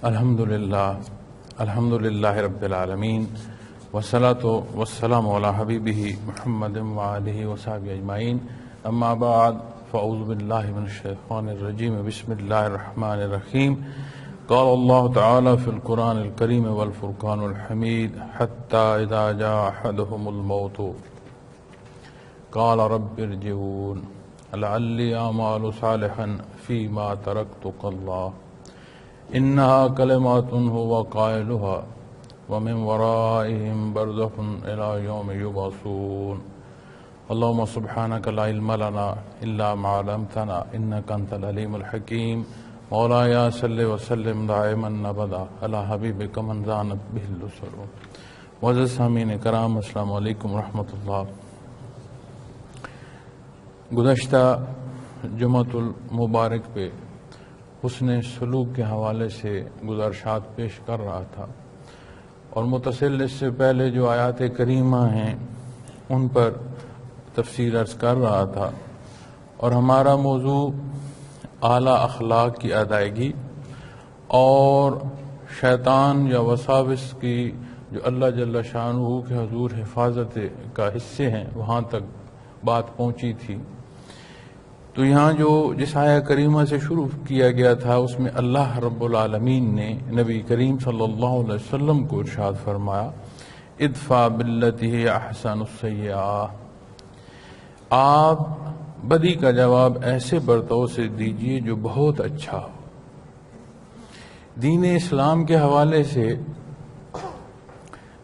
الحمدللہ رب العالمین والصلاة والسلام علی حبیبہ محمد وآلہ وصحبہ اجمعین، اما بعد فاعوذ باللہ من الشیطان الرجیم، بسم اللہ الرحمن الرحیم۔ قال اللہ تعالی فی القرآن الکریم والفرقان الحمید، حتی اذا جاء احدهم الموت قال رب ارجعون لعلی اعمل صالحا فیما ترکت قلا انہا کلمات هو قائلها ومن ورائهم برزخ الى یوم یبعثون۔ اللهم سبحانك لا علم لنا الا ما علمتنا انك انت العلیم الحکیم۔ مولاي صل وسلم دائما ابدا على حبیبک من زانت به الرسل۔ معزز سامعین کرام، السلام علیکم ورحمۃ اللہ۔ گزشتہ جمعۃ المبارک پہ حسن سلوک کے حوالے سے گزارشات پیش کر رہا تھا، اور متصل اس سے پہلے جو آیات کریمہ ہیں ان پر تفصیل عرض کر رہا تھا، اور ہمارا موضوع اعلیٰ اخلاق کی ادائیگی اور شیطان یا وساوس کی جو اللہ جل شانہ کے حضور حفاظت کا حصے ہیں وہاں تک بات پہنچی تھی۔ تو یہاں جو جس آیہ کریمہ سے شروع کیا گیا تھا اس میں اللہ رب العالمین نے نبی کریم صلی اللہ علیہ وسلم کو ارشاد فرمایا، ادفع باللتی ہی احسن السیئہ، آپ بدی کا جواب ایسے برتاؤ سے دیجئے جو بہت اچھا ہو۔ دین اسلام کے حوالے سے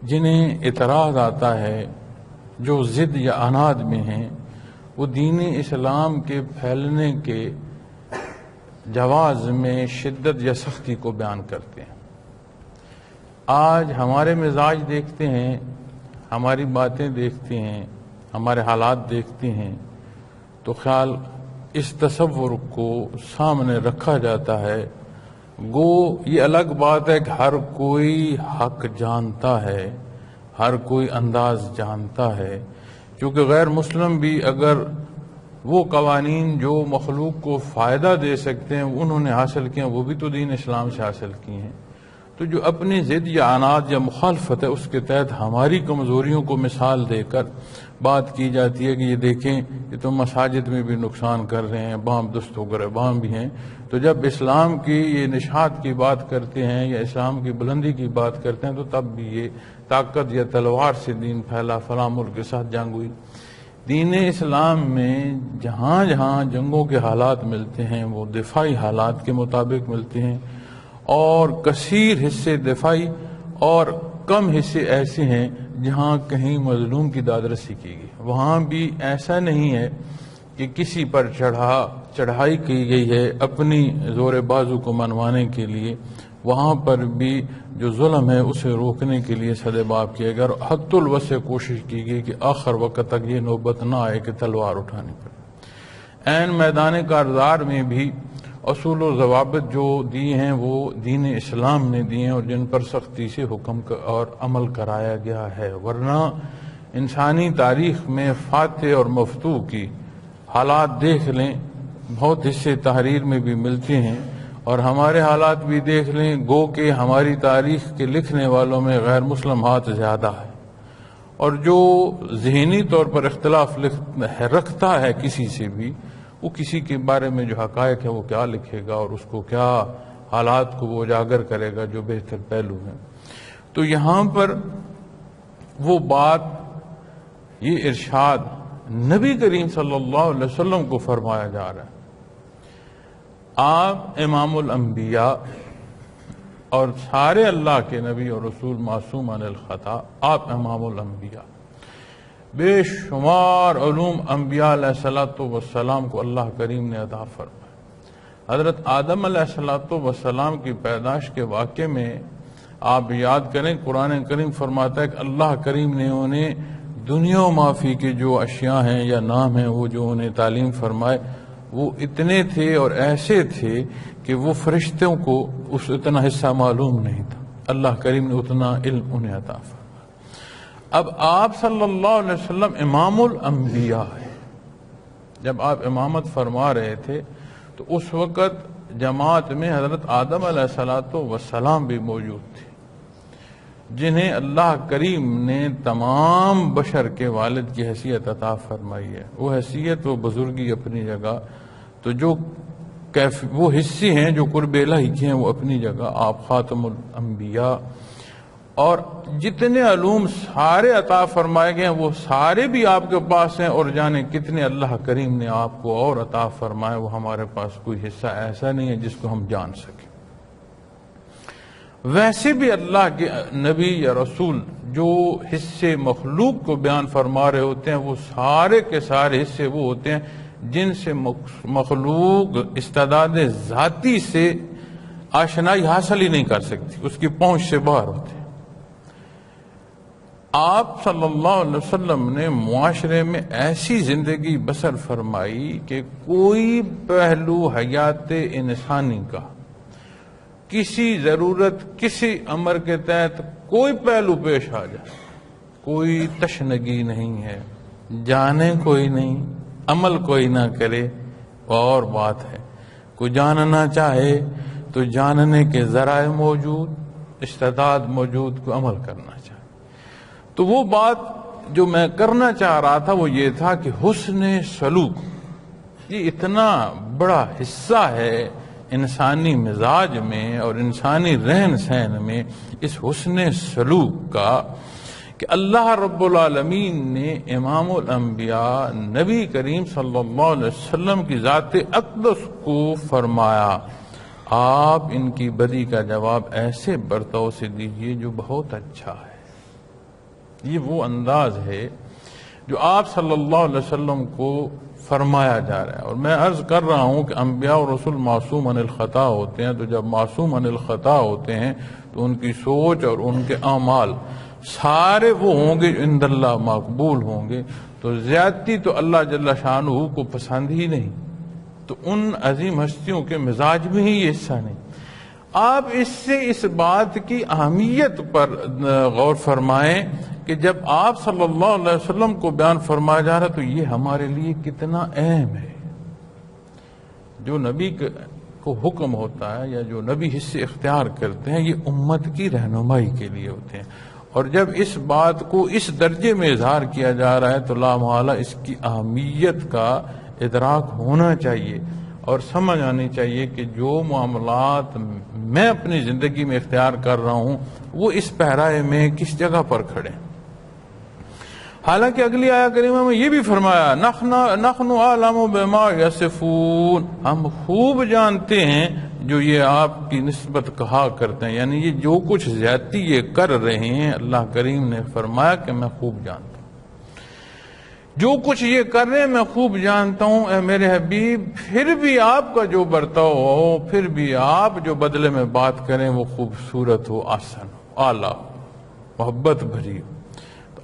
جنہیں اعتراض آتا ہے، جو ضد یا عناد میں ہیں، وہ دین اسلام کے پھیلنے کے جواز میں شدت یا سختی کو بیان کرتے ہیں۔ آج ہمارے مزاج دیکھتے ہیں، ہماری باتیں دیکھتے ہیں، ہمارے حالات دیکھتے ہیں، تو خیال اس تصور کو سامنے رکھا جاتا ہے گو یہ الگ بات ہے کہ ہر کوئی حق جانتا ہے، ہر کوئی انداز جانتا ہے، کیونکہ غیر مسلم بھی اگر وہ قوانین جو مخلوق کو فائدہ دے سکتے ہیں انہوں نے حاصل کیے ہیں، وہ بھی تو دین اسلام سے حاصل کی ہیں۔ تو جو اپنی ضد یا عناد یا مخالفت ہے اس کے تحت ہماری کمزوریوں کو مثال دے کر بات کی جاتی ہے کہ یہ دیکھیں کہ تم مساجد میں بھی نقصان کر رہے ہیں، بام دست و گریباں بھی ہیں۔ تو جب اسلام کی یہ نشاط کی بات کرتے ہیں یا اسلام کی بلندی کی بات کرتے ہیں تو تب بھی یہ طاقت یا تلوار سے دین پھیلا، فلاں ملک کے ساتھ جنگ ہوئی۔ دین اسلام میں جہاں جہاں جنگوں کے حالات ملتے ہیں وہ دفاعی حالات کے مطابق ملتے ہیں، اور کثیر حصے دفاعی اور کم حصے ایسے ہیں جہاں کہیں مظلوم کی دادرسی کی گئی۔ وہاں بھی ایسا نہیں ہے کہ کسی پر چڑھائی کی گئی ہے اپنی زور بازو کو منوانے کے لیے، وہاں پر بھی جو ظلم ہے اسے روکنے کے لیے سدباب کیا گیا، اور حد الوسع کوشش کی گئی کہ آخر وقت تک یہ نوبت نہ آئے کہ تلوار اٹھانی پڑے۔ عین میدان کارزار میں بھی اصول و ضوابط جو دیے ہیں وہ دین اسلام نے دیے ہیں، اور جن پر سختی سے حکم اور عمل کرایا گیا ہے، ورنہ انسانی تاریخ میں فاتح اور مفتوح کی حالات دیکھ لیں، بہت حصے تحریر میں بھی ملتے ہیں، اور ہمارے حالات بھی دیکھ لیں، گو کہ ہماری تاریخ کے لکھنے والوں میں غیر مسلم ہاتھ زیادہ ہے، اور جو ذہنی طور پر اختلاف رکھتا ہے کسی سے بھی، وہ کسی کے بارے میں جو حقائق ہے وہ کیا لکھے گا اور اس کو کیا حالات کو وہ اجاگر کرے گا جو بہتر پہلو ہیں۔ تو یہاں پر وہ بات، یہ ارشاد نبی کریم صلی اللہ علیہ وسلم کو فرمایا جا رہا ہے۔ آپ امام الانبیاء اور سارے اللہ کے نبی اور رسول معصوم عن الخطا، آپ امام الانبیاء، بے شمار علوم انبیاء علیہ السلام کو اللہ کریم نے عطا فرمایا۔ حضرت آدم علیہ السلام کی پیدائش کے واقعے میں آپ یاد کریں، قرآن کریم فرماتا ہے کہ اللہ کریم نے انہیں دنیا و معافی کے جو اشیاء ہیں یا نام ہیں وہ جو انہیں تعلیم فرمائے وہ اتنے تھے اور ایسے تھے کہ وہ فرشتوں کو اس اتنا حصہ معلوم نہیں تھا، اللہ کریم نے اتنا علم انہیں عطا فرمایا۔ اب آپ صلی اللہ علیہ وسلم امام الانبیاء ہیں۔ جب آپ امامت فرما رہے تھے تو اس وقت جماعت میں حضرت آدم علیہ السلام بھی موجود تھے، جنہیں اللہ کریم نے تمام بشر کے والد کی حیثیت عطا فرمائی ہے۔ وہ حیثیت، وہ بزرگی اپنی جگہ، تو جو وہ حصے ہیں جو قرب الہی کے ہیں وہ اپنی جگہ، آپ خاتم الانبیاء، اور جتنے علوم سارے عطا فرمائے گئے ہیں وہ سارے بھی آپ کے پاس ہیں، اور جانے کتنے اللہ کریم نے آپ کو اور عطا فرمائے، وہ ہمارے پاس کوئی حصہ ایسا نہیں ہے جس کو ہم جان سکیں۔ ویسے بھی اللہ کے نبی یا رسول جو حصے مخلوق کو بیان فرما رہے ہوتے ہیں وہ سارے کے سارے حصے وہ ہوتے ہیں جن سے مخلوق استعداد ذاتی سے آشنائی حاصل ہی نہیں کر سکتی، اس کی پہنچ سے باہر ہوتے ہیں۔ آپ صلی اللہ علیہ وسلم نے معاشرے میں ایسی زندگی بسر فرمائی کہ کوئی پہلو حیات انسانی کا، کسی ضرورت، کسی امر کے تحت کوئی پہلو پیش آ جائے، کوئی تشنگی نہیں ہے، جانے کوئی نہیں، عمل کوئی نہ کرے، اور بات ہے کوئی جاننا چاہے تو جاننے کے ذرائع موجود، استعداد موجود، کو عمل کرنا چاہے۔ تو وہ بات جو میں کرنا چاہ رہا تھا وہ یہ تھا کہ حسن سلوک یہ اتنا بڑا حصہ ہے انسانی مزاج میں اور انسانی رہن سہن میں، اس حسن سلوک کا، کہ اللہ رب العالمین نے امام الانبیاء نبی کریم صلی اللہ علیہ وسلم کی ذات اقدس کو فرمایا، آپ ان کی بدی کا جواب ایسے برتاؤ سے دیجئے جو بہت اچھا ہے۔ یہ وہ انداز ہے جو آپ صلی اللہ علیہ وسلم کو فرمایا جا رہا ہے۔ اور میں عرض کر رہا ہوں کہ انبیاء و رسول معصوم عن الخطا ہوتے ہیں، تو جب معصوم عن الخطا ہوتے ہیں تو ان کی سوچ اور ان کے اعمال سارے وہ ہوں گے جو عند اللہ مقبول ہوں گے، تو زیادتی تو اللہ جل شانہ کو پسند ہی نہیں، تو ان عظیم ہستیوں کے مزاج میں ہی یہ حصہ نہیں۔ آپ اس سے اس بات کی اہمیت پر غور فرمائیں کہ جب آپ صلی اللہ علیہ وسلم کو بیان فرمایا جا رہا ہے تو یہ ہمارے لیے کتنا اہم ہے۔ جو نبی کو حکم ہوتا ہے یا جو نبی حصے اختیار کرتے ہیں یہ امت کی رہنمائی کے لیے ہوتے ہیں، اور جب اس بات کو اس درجے میں اظہار کیا جا رہا ہے تو لا محالہ اس کی اہمیت کا ادراک ہونا چاہیے اور سمجھ آنی چاہیے کہ جو معاملات میں اپنی زندگی میں اختیار کر رہا ہوں وہ اس پہرائے میں کس جگہ پر کھڑے ہیں۔ حالانکہ اگلی آیہ کریمہ میں یہ بھی فرمایا نحن اعلم بما یصفون، ہم خوب جانتے ہیں جو یہ آپ کی نسبت کہا کرتے ہیں، یعنی یہ جو کچھ زیادتی یہ کر رہے ہیں اللہ کریم نے فرمایا کہ میں خوب جانتا ہوں، جو کچھ یہ کر رہے ہیں میں خوب جانتا ہوں اے میرے حبیب، پھر بھی آپ کا جو برتاؤ ہو، پھر بھی آپ جو بدلے میں بات کریں وہ خوبصورت ہو، آسان ہو، اعلیٰ ہو، محبت بھری ہو۔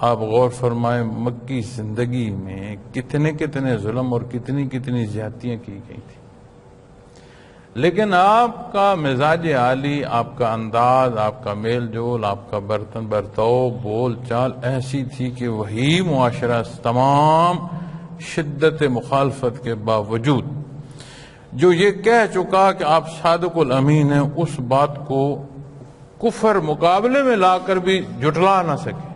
آپ غور فرمائیں مکی زندگی میں کتنے کتنے ظلم اور کتنی کتنی زیادتیاں کی گئی تھی، لیکن آپ کا مزاج عالی، آپ کا انداز، آپ کا میل جول، آپ کا برتاؤ، بول چال ایسی تھی کہ وہی معاشرہ تمام شدت مخالفت کے باوجود جو یہ کہہ چکا کہ آپ صادق الامین ہیں، اس بات کو کفر مقابلے میں لا کر بھی جھٹلا نہ سکے۔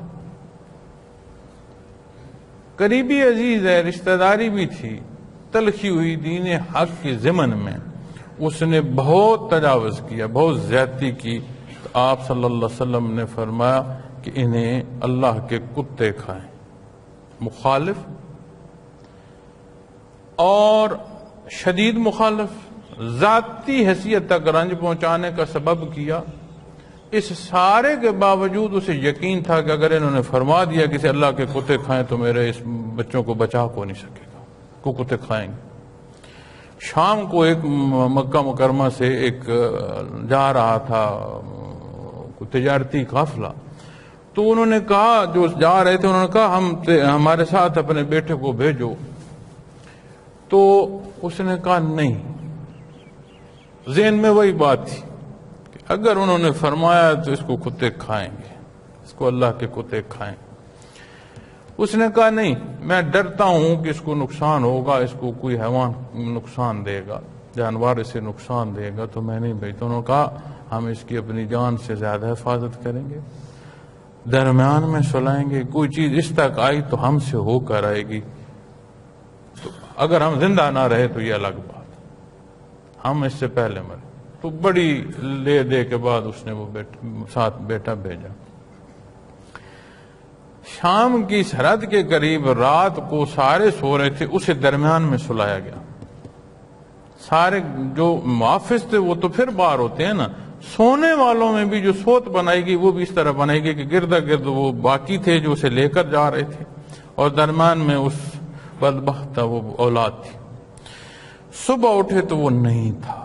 قریبی عزیز ہے، رشتہ داری بھی تھی، تلخی ہوئی دین حق کے ضمن میں اس نے بہت تجاوز کیا، بہت زیادتی کی، تو آپ صلی اللہ علیہ وسلم نے فرمایا کہ انہیں اللہ کے کتے کھائیں۔ مخالف اور شدید مخالف، ذاتی حیثیت تک رنج پہنچانے کا سبب کیا، اس سارے کے باوجود اسے یقین تھا کہ اگر انہوں نے فرما دیا کہ اللہ کے کتے کھائیں تو میرے اس بچوں کو بچا کو نہیں سکے گا، کو کتے کھائیں گے۔ شام کو ایک مکہ مکرمہ سے ایک جا رہا تھا تجارتی قافلہ، تو انہوں نے کہا، جو جا رہے تھے انہوں نے کہا ہمارے ساتھ اپنے بیٹے کو بھیجو، تو اس نے کہا نہیں۔ ذہن میں وہی بات تھی کہ اگر انہوں نے فرمایا تو اس کو کتے کھائیں گے، اس کو اللہ کے کتے کھائیں۔ اس نے کہا نہیں، میں ڈرتا ہوں کہ اس کو نقصان ہوگا، اس کو کوئی حیوان نقصان دے گا، جانور اسے نقصان دے گا تو میں نہیں بھیجتا. انہوں نے کہا ہم اس کی اپنی جان سے زیادہ حفاظت کریں گے, درمیان میں سلائیں گے, کوئی چیز اس تک آئی تو ہم سے ہو کر آئے گی, تو اگر ہم زندہ نہ رہے تو یہ الگ بات, ہم اس سے پہلے مرے. تو بڑی لے دے کے بعد اس نے وہ ساتھ بیٹا بھیجا. شام کی سرحد کے قریب رات کو سارے سو رہے تھے, اسے درمیان میں سلایا گیا. سارے جو محافظ تھے وہ تو پھر باہر ہوتے ہیں نا, سونے والوں میں بھی جو سوت بنائی گئی وہ بھی اس طرح بنائی گئی کہ گرد گرد وہ باقی تھے جو اسے لے کر جا رہے تھے, اور درمیان میں اس بدبخت وہ اولاد تھی. صبح اٹھے تو وہ نہیں تھا,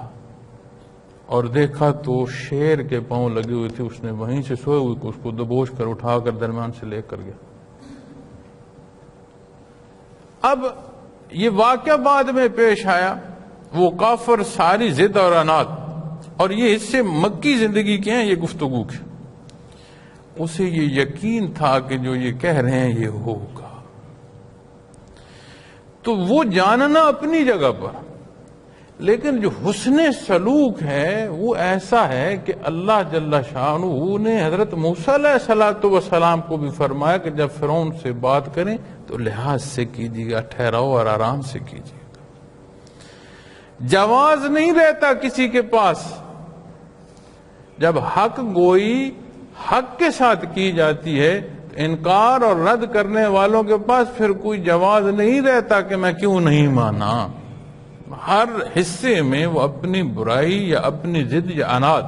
اور دیکھا تو شیر کے پاؤں لگے ہوئے تھے. اس نے وہیں سے سوئے ہوئے اس کو دبوچ کر اٹھا کر درمیان سے لے کر گیا. اب یہ واقعہ بعد میں پیش آیا. وہ کافر ساری ضد اور عناد, اور یہ حصے مکی زندگی کے ہیں, یہ گفتگو کے, اسے یہ یقین تھا کہ جو یہ کہہ رہے ہیں یہ ہوگا. تو وہ جاننا اپنی جگہ پر, لیکن جو حسن سلوک ہے وہ ایسا ہے کہ اللہ جل شانہ نے حضرت موسیٰ علیہ الصلوۃ والسلام کو بھی فرمایا کہ جب فرعون سے بات کریں تو لحاظ سے کیجیے گا, ٹھہراؤ اور آرام سے کیجیے گا. جواز نہیں رہتا کسی کے پاس. جب حق گوئی حق کے ساتھ کی جاتی ہے, انکار اور رد کرنے والوں کے پاس پھر کوئی جواز نہیں رہتا کہ میں کیوں نہیں مانا. ہر حصے میں وہ اپنی برائی یا اپنی ضد یا عناد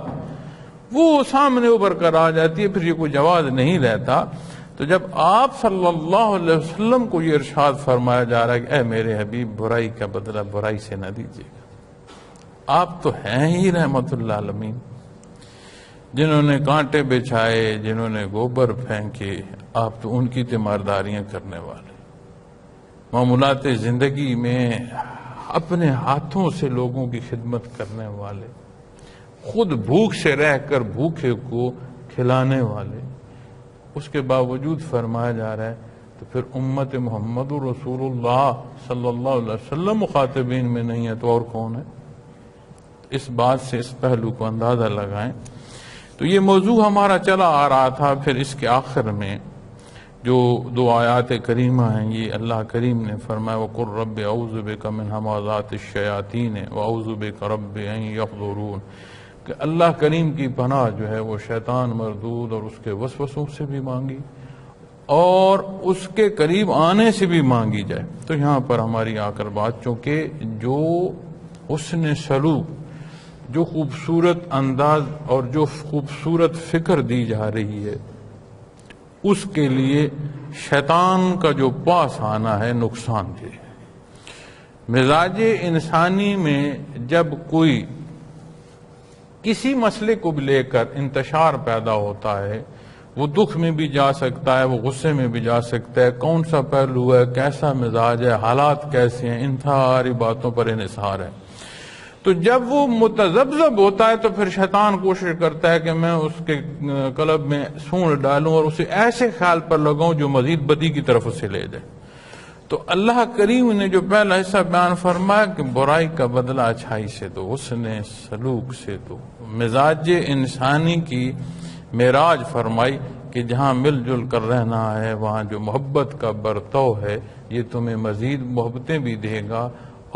وہ سامنے ابھر کر آ جاتی ہے, پھر یہ کوئی جواز نہیں رہتا. تو جب آپ صلی اللہ علیہ وسلم کو یہ ارشاد فرمایا جا رہا ہے کہ اے میرے حبیب برائی کا بدلہ برائی سے نہ دیجیے گا, آپ تو ہیں ہی رحمت اللہ عالمین, جنہوں نے کانٹے بچھائے, جنہوں نے گوبر پھینکے, آپ تو ان کی تیمارداریاں کرنے والے, معمولات زندگی میں اپنے ہاتھوں سے لوگوں کی خدمت کرنے والے, خود بھوک سے رہ کر بھوکے کو کھلانے والے. اس کے باوجود فرمایا جا رہا ہے تو پھر امت محمد رسول اللہ صلی اللہ علیہ وسلم مخاطبین میں نہیں ہے تو اور کون ہے؟ اس بات سے اس پہلو کو اندازہ لگائیں. تو یہ موضوع ہمارا چلا آ رہا تھا. پھر اس کے آخر میں جو دو آیات کریمہ ہیں, یہ اللہ کریم نے فرمایا وَقُلْ رَبِّ أَعُوذُ بِكَ مِنْ هَمَزَاتِ الشَّيَاطِينِ وَأَعُوذُ بِكَ رَبِّ أَنْ يَحْضُرُونَ, کہ اللہ کریم کی پناہ جو ہے وہ شیطان مردود اور اس کے وسوسوں سے بھی مانگی اور اس کے قریب آنے سے بھی مانگی جائے. تو یہاں پر ہماری آ کر بات, چونکہ جو حسن سلوک, جو خوبصورت انداز اور جو خوبصورت فکر دی جا رہی ہے, اس کے لیے شیطان کا جو پاس آنا ہے نقصان دہ ہے. مزاج انسانی میں جب کوئی کسی مسئلے کو بھی لے کر انتشار پیدا ہوتا ہے, وہ دکھ میں بھی جا سکتا ہے, وہ غصے میں بھی جا سکتا ہے, کون سا پہلو ہے, کیسا مزاج ہے, حالات کیسے ہیں, ان ساری باتوں پر انحصار ہے. تو جب وہ متذبذب ہوتا ہے تو پھر شیطان کوشش کرتا ہے کہ میں اس کے قلب میں سونڈ ڈالوں اور اسے ایسے خیال پر لگاؤں جو مزید بدی کی طرف اسے لے جائے. تو اللہ کریم نے جو پہلا حصہ بیان فرمایا کہ برائی کا بدلہ اچھائی سے دو, حسن سلوک سے دو, مزاج انسانی کی معراج فرمائی کہ جہاں مل جل کر رہنا ہے وہاں جو محبت کا برتاؤ ہے یہ تمہیں مزید محبتیں بھی دے گا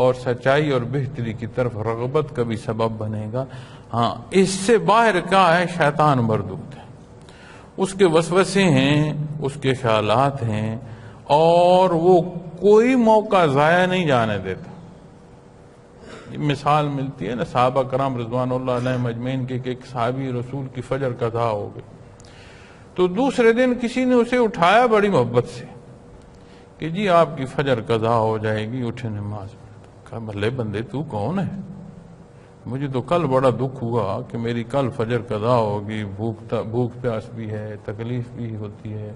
اور سچائی اور بہتری کی طرف رغبت کا بھی سبب بنے گا. ہاں, اس سے باہر کیا ہے؟ شیطان مردود ہے, اس کے وسوسے ہیں, اس کے خیالات ہیں, اور وہ کوئی موقع ضائع نہیں جانے دیتا. مثال ملتی ہے نا صحابہ کرام رضوان اللہ علیہ مجمعین کے کہ ایک صحابی رسول کی فجر قضا ہو گئی, تو دوسرے دن کسی نے اسے اٹھایا بڑی محبت سے کہ جی آپ کی فجر قضا ہو جائے گی, اٹھے نماز میں. کہا بھلے بندے تو کون ہے, مجھے تو کل بڑا دکھ ہوا کہ میری کل فجر قضا ہوگی, بھوک پیاس بھی ہے, تکلیف بھی ہوتی ہے,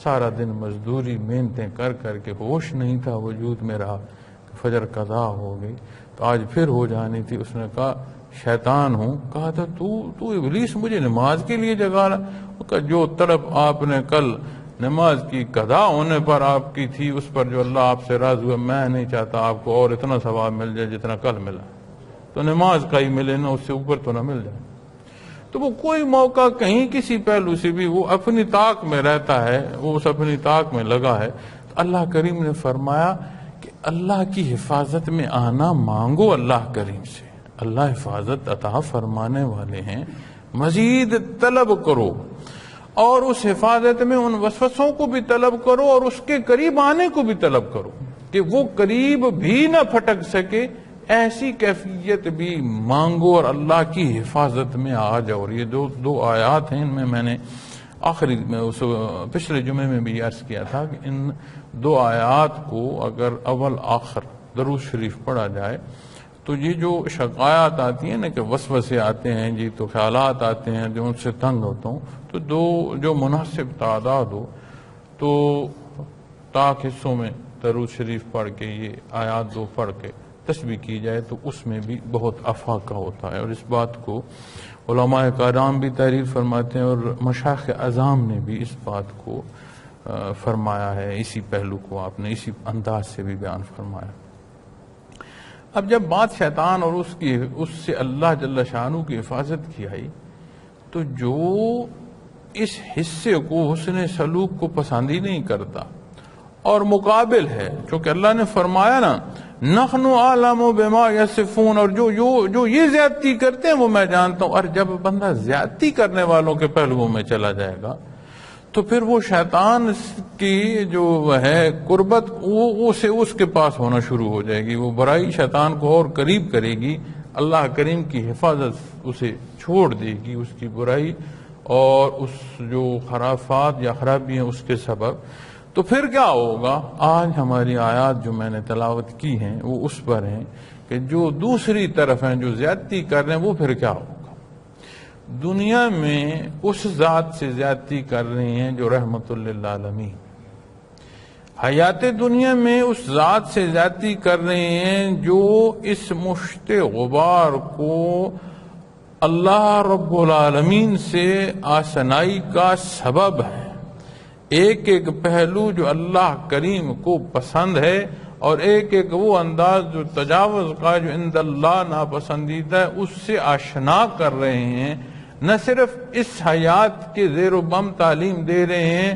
سارا دن مزدوری محنتیں کر کر کے ہوش نہیں تھا وجود میں رہا کہ فجر قضا ہو گئی تو آج پھر ہو جانی تھی. اس نے کہا شیطان ہوں. کہا تھا تو ابلیس مجھے نماز کے لیے جگا رہا. کہا جو طلب آپ نے کل نماز کی قضا ہونے پر آپ کی تھی اس پر جو اللہ آپ سے راضی ہوا, میں نہیں چاہتا آپ کو اور اتنا ثواب مل جائے جتنا کل ملا. تو نماز کا ہی ملے نا، اس سے اوپر تو نہ مل جائے. تو وہ کوئی موقع کہیں کسی پہلو سے بھی وہ اپنی طاق میں رہتا ہے، وہ اس اپنی طاق میں لگا ہے. تو اللہ کریم نے فرمایا کہ اللہ کی حفاظت میں آنا مانگو اللہ کریم سے. اللہ حفاظت عطا فرمانے والے ہیں، مزید طلب کرو، اور اس حفاظت میں ان وسوسوں کو بھی طلب کرو اور اس کے قریب آنے کو بھی طلب کرو کہ وہ قریب بھی نہ پھٹک سکے. ایسی کیفیت بھی مانگو اور اللہ کی حفاظت میں آ جاؤ. اور یہ دو آیات ہیں، ان میں میں نے آخری میں اس پچھلے جمعے میں بھی عرض کیا تھا کہ ان دو آیات کو اگر اول آخر درود شریف پڑھا جائے تو یہ جو شکایات آتی ہیں نا کہ وسوسے آتے ہیں جی، تو خیالات آتے ہیں جو ان سے تنگ ہوتا ہوں، تو جو مناسب تعداد ہو تو طاق حصوں میں درود شریف پڑھ کے یہ آیات دو پڑھ کے تسبیح کی جائے تو اس میں بھی بہت افاقہ ہوتا ہے. اور اس بات کو علماء کرام بھی تحریر فرماتے ہیں اور مشائخ اعظام نے بھی اس بات کو فرمایا ہے. اسی پہلو کو آپ نے اسی انداز سے بھی بیان فرمایا. اب جب بات شیطان اور اس سے اللہ جل شانہ کی حفاظت کی آئی تو جو اس حصے کو حسن سلوک کو پسند ہی نہیں کرتا اور مقابل ہے، چونکہ اللہ نے فرمایا نا نحن اعلم بما یصفون، اور جو یہ زیادتی کرتے ہیں وہ میں جانتا ہوں. اور جب بندہ زیادتی کرنے والوں کے پہلوؤں میں چلا جائے گا تو پھر وہ شیطان کی جو ہے قربت وہ اس کے پاس ہونا شروع ہو جائے گی. وہ برائی شیطان کو اور قریب کرے گی، اللہ کریم کی حفاظت اسے چھوڑ دے گی، اس کی برائی اور اس جو خرافات یا خرابی ہیں اس کے سبب. تو پھر کیا ہوگا؟ آج ہماری آیات جو میں نے تلاوت کی ہیں وہ اس پر ہیں کہ جو دوسری طرف ہیں جو زیادتی کر رہے ہیں وہ پھر کیا ہوگا؟ دنیا میں اس ذات سے زیادتی کر رہے ہیں جو رحمت للعالمین، حیات دنیا میں اس ذات سے زیادتی کر رہے ہیں جو اس مشت غبار کو اللہ رب العالمین سے آشنائی کا سبب ہے. ایک ایک پہلو جو اللہ کریم کو پسند ہے اور ایک ایک وہ انداز جو تجاوز کا جو عند اللہ ناپسندیدہ ہے اس سے آشنا کر رہے ہیں. نہ صرف اس حیات کے زیر و بم تعلیم دے رہے ہیں،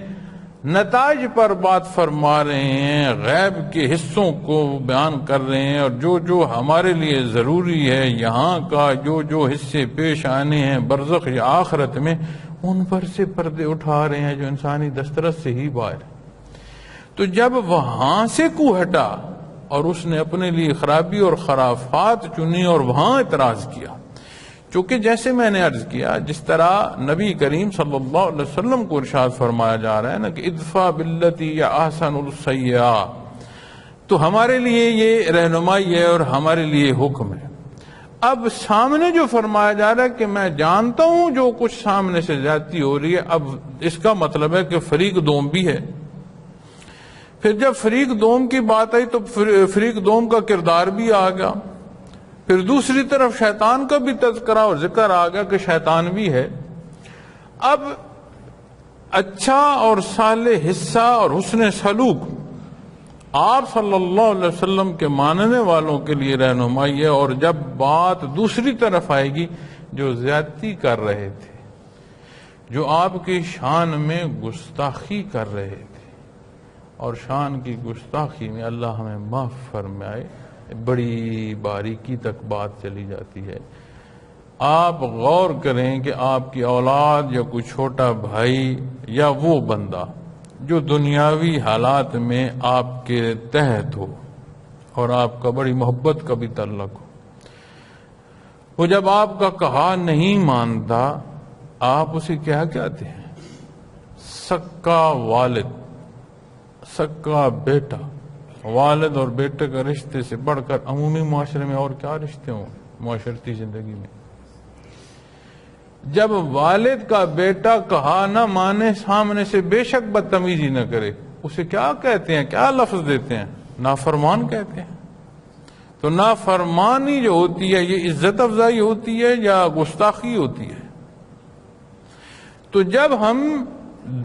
نتائج پر بات فرما رہے ہیں، غیب کے حصوں کو بیان کر رہے ہیں، اور جو ہمارے لیے ضروری ہے یہاں کا جو حصے پیش آنے ہیں برزخ یا آخرت میں، ان پر سے پردے اٹھا رہے ہیں جو انسانی دسترس سے ہی باہر. تو جب وہاں سے کو ہٹا اور اس نے اپنے لیے خرابی اور خرافات چنی اور وہاں اعتراض کیا، چونکہ جیسے میں نے عرض کیا جس طرح نبی کریم صلی اللہ علیہ وسلم کو ارشاد فرمایا جا رہا ہے نا کہ ادفع باللتی یا احسن السیئہ، تو ہمارے لیے یہ رہنمائی ہے اور ہمارے لیے حکم ہے. اب سامنے جو فرمایا جا رہا ہے کہ میں جانتا ہوں جو کچھ سامنے سے زیادتی ہو رہی ہے، اب اس کا مطلب ہے کہ فریق دوم بھی ہے. پھر جب فریق دوم کی بات آئی تو فریق دوم کا کردار بھی آ گیا. پھر دوسری طرف شیطان کا بھی تذکرہ اور ذکر آ گیا کہ شیطان بھی ہے. اب اچھا اور صالح حصہ اور حسن سلوک آپ صلی اللہ علیہ وسلم کے ماننے والوں کے لیے رہنمائی ہے. اور جب بات دوسری طرف آئے گی جو زیادتی کر رہے تھے، جو آپ کی شان میں گستاخی کر رہے تھے، اور شان کی گستاخی میں اللہ ہمیں معاف فرمائے بڑی باریکی تک بات چلی جاتی ہے. آپ غور کریں کہ آپ کی اولاد یا کوئی چھوٹا بھائی یا وہ بندہ جو دنیاوی حالات میں آپ کے تحت ہو اور آپ کا بڑی محبت کا بھی تعلق ہو، وہ جب آپ کا کہا نہیں مانتا آپ اسے کیا کہتے ہیں؟ سکا والد، سکا بیٹا. والد اور بیٹے کا رشتے سے بڑھ کر عمومی معاشرے میں اور کیا رشتے ہوں معاشرتی زندگی میں؟ جب والد کا بیٹا کہا نہ مانے، سامنے سے بے شک بدتمیزی نہ کرے، اسے کیا کہتے ہیں؟ کیا لفظ دیتے ہیں؟ نافرمان کہتے ہیں. تو نافرمانی جو ہوتی ہے یہ عزت افزائی ہوتی ہے یا گستاخی ہوتی ہے؟ تو جب ہم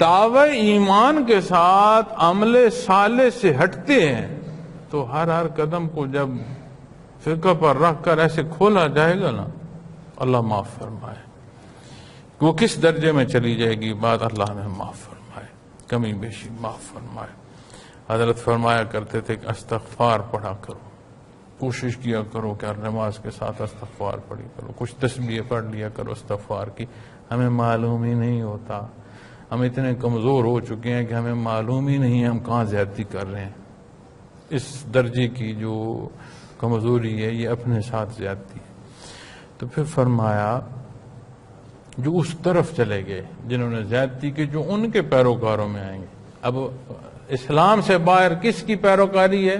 دعوی ایمان کے ساتھ عمل صالح سے ہٹتے ہیں تو ہر قدم کو جب فرقہ پر رکھ کر ایسے کھولا جائے گا نا، اللہ معاف فرمائے، وہ کس درجے میں چلی جائے گی بات، اللہ ہمیں معاف فرمائے، کمی بیشی معاف فرمائے۔ حضرت فرمایا کرتے تھے کہ استغفار پڑھا کرو، کوشش کیا کرو کہ ہر نماز کے ساتھ استغفار پڑھی کرو، کچھ تسبیح پڑھ لیا کرو استغفار کی۔ ہمیں معلوم ہی نہیں ہوتا، ہم اتنے کمزور ہو چکے ہیں کہ ہمیں معلوم ہی نہیں ہے ہم کہاں زیادتی کر رہے ہیں۔ اس درجے کی جو کمزوری ہے یہ اپنے ساتھ زیادتی ہے۔ تو پھر فرمایا جو اس طرف چلے گئے جنہوں نے زیادتی کی، جو ان کے پیروکاروں میں آئیں گے۔ اب اسلام سے باہر کس کی پیروکاری ہے؟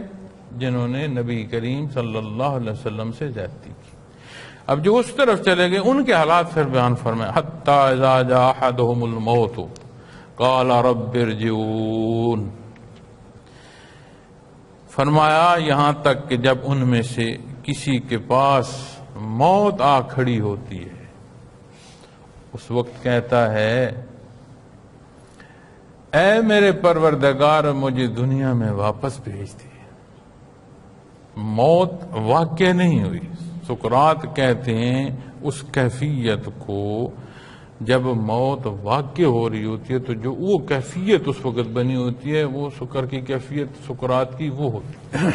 جنہوں نے نبی کریم صلی اللہ علیہ وسلم سے زیادتی کی۔ اب جو اس طرف چلے گئے ان کے حالات پھر بیان فرمائے، حتی اذا جاء احدهم الموت قال رب ارجعون۔ فرمایا یہاں تک کہ جب ان میں سے کسی کے پاس موت آ کھڑی ہوتی ہے، اس وقت کہتا ہے اے میرے پروردگار مجھے دنیا میں واپس بھیج دے۔ موت واقع نہیں ہوئی، سقراط کہتے ہیں اس کیفیت کو جب موت واقع ہو رہی ہوتی ہے تو جو وہ کیفیت اس وقت بنی ہوتی ہے وہ سکر کی کیفیت سقراط کی وہ ہوتی ہے۔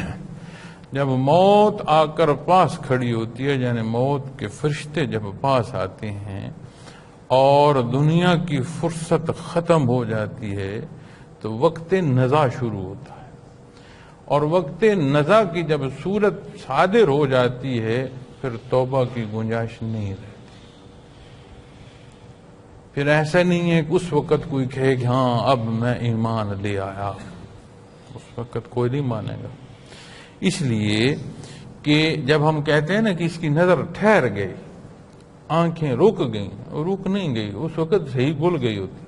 جب موت آ کر پاس کھڑی ہوتی ہے، یعنی موت کے فرشتے جب پاس آتے ہیں اور دنیا کی فرصت ختم ہو جاتی ہے تو وقت نزا شروع ہوتا ہے، اور وقت نزا کی جب صورت صادر ہو جاتی ہے پھر توبہ کی گنجائش نہیں رہتی۔ پھر ایسا نہیں ہے کہ اس وقت کوئی کہے کہ ہاں اب میں ایمان لے آیا، اس وقت کوئی نہیں مانے گا۔ اس لیے کہ جب ہم کہتے ہیں نا کہ اس کی نظر ٹھہر گئی، آنکھیں رک گئیں، رک نہیں گئی، اس وقت صحیح گل گئی ہوتی،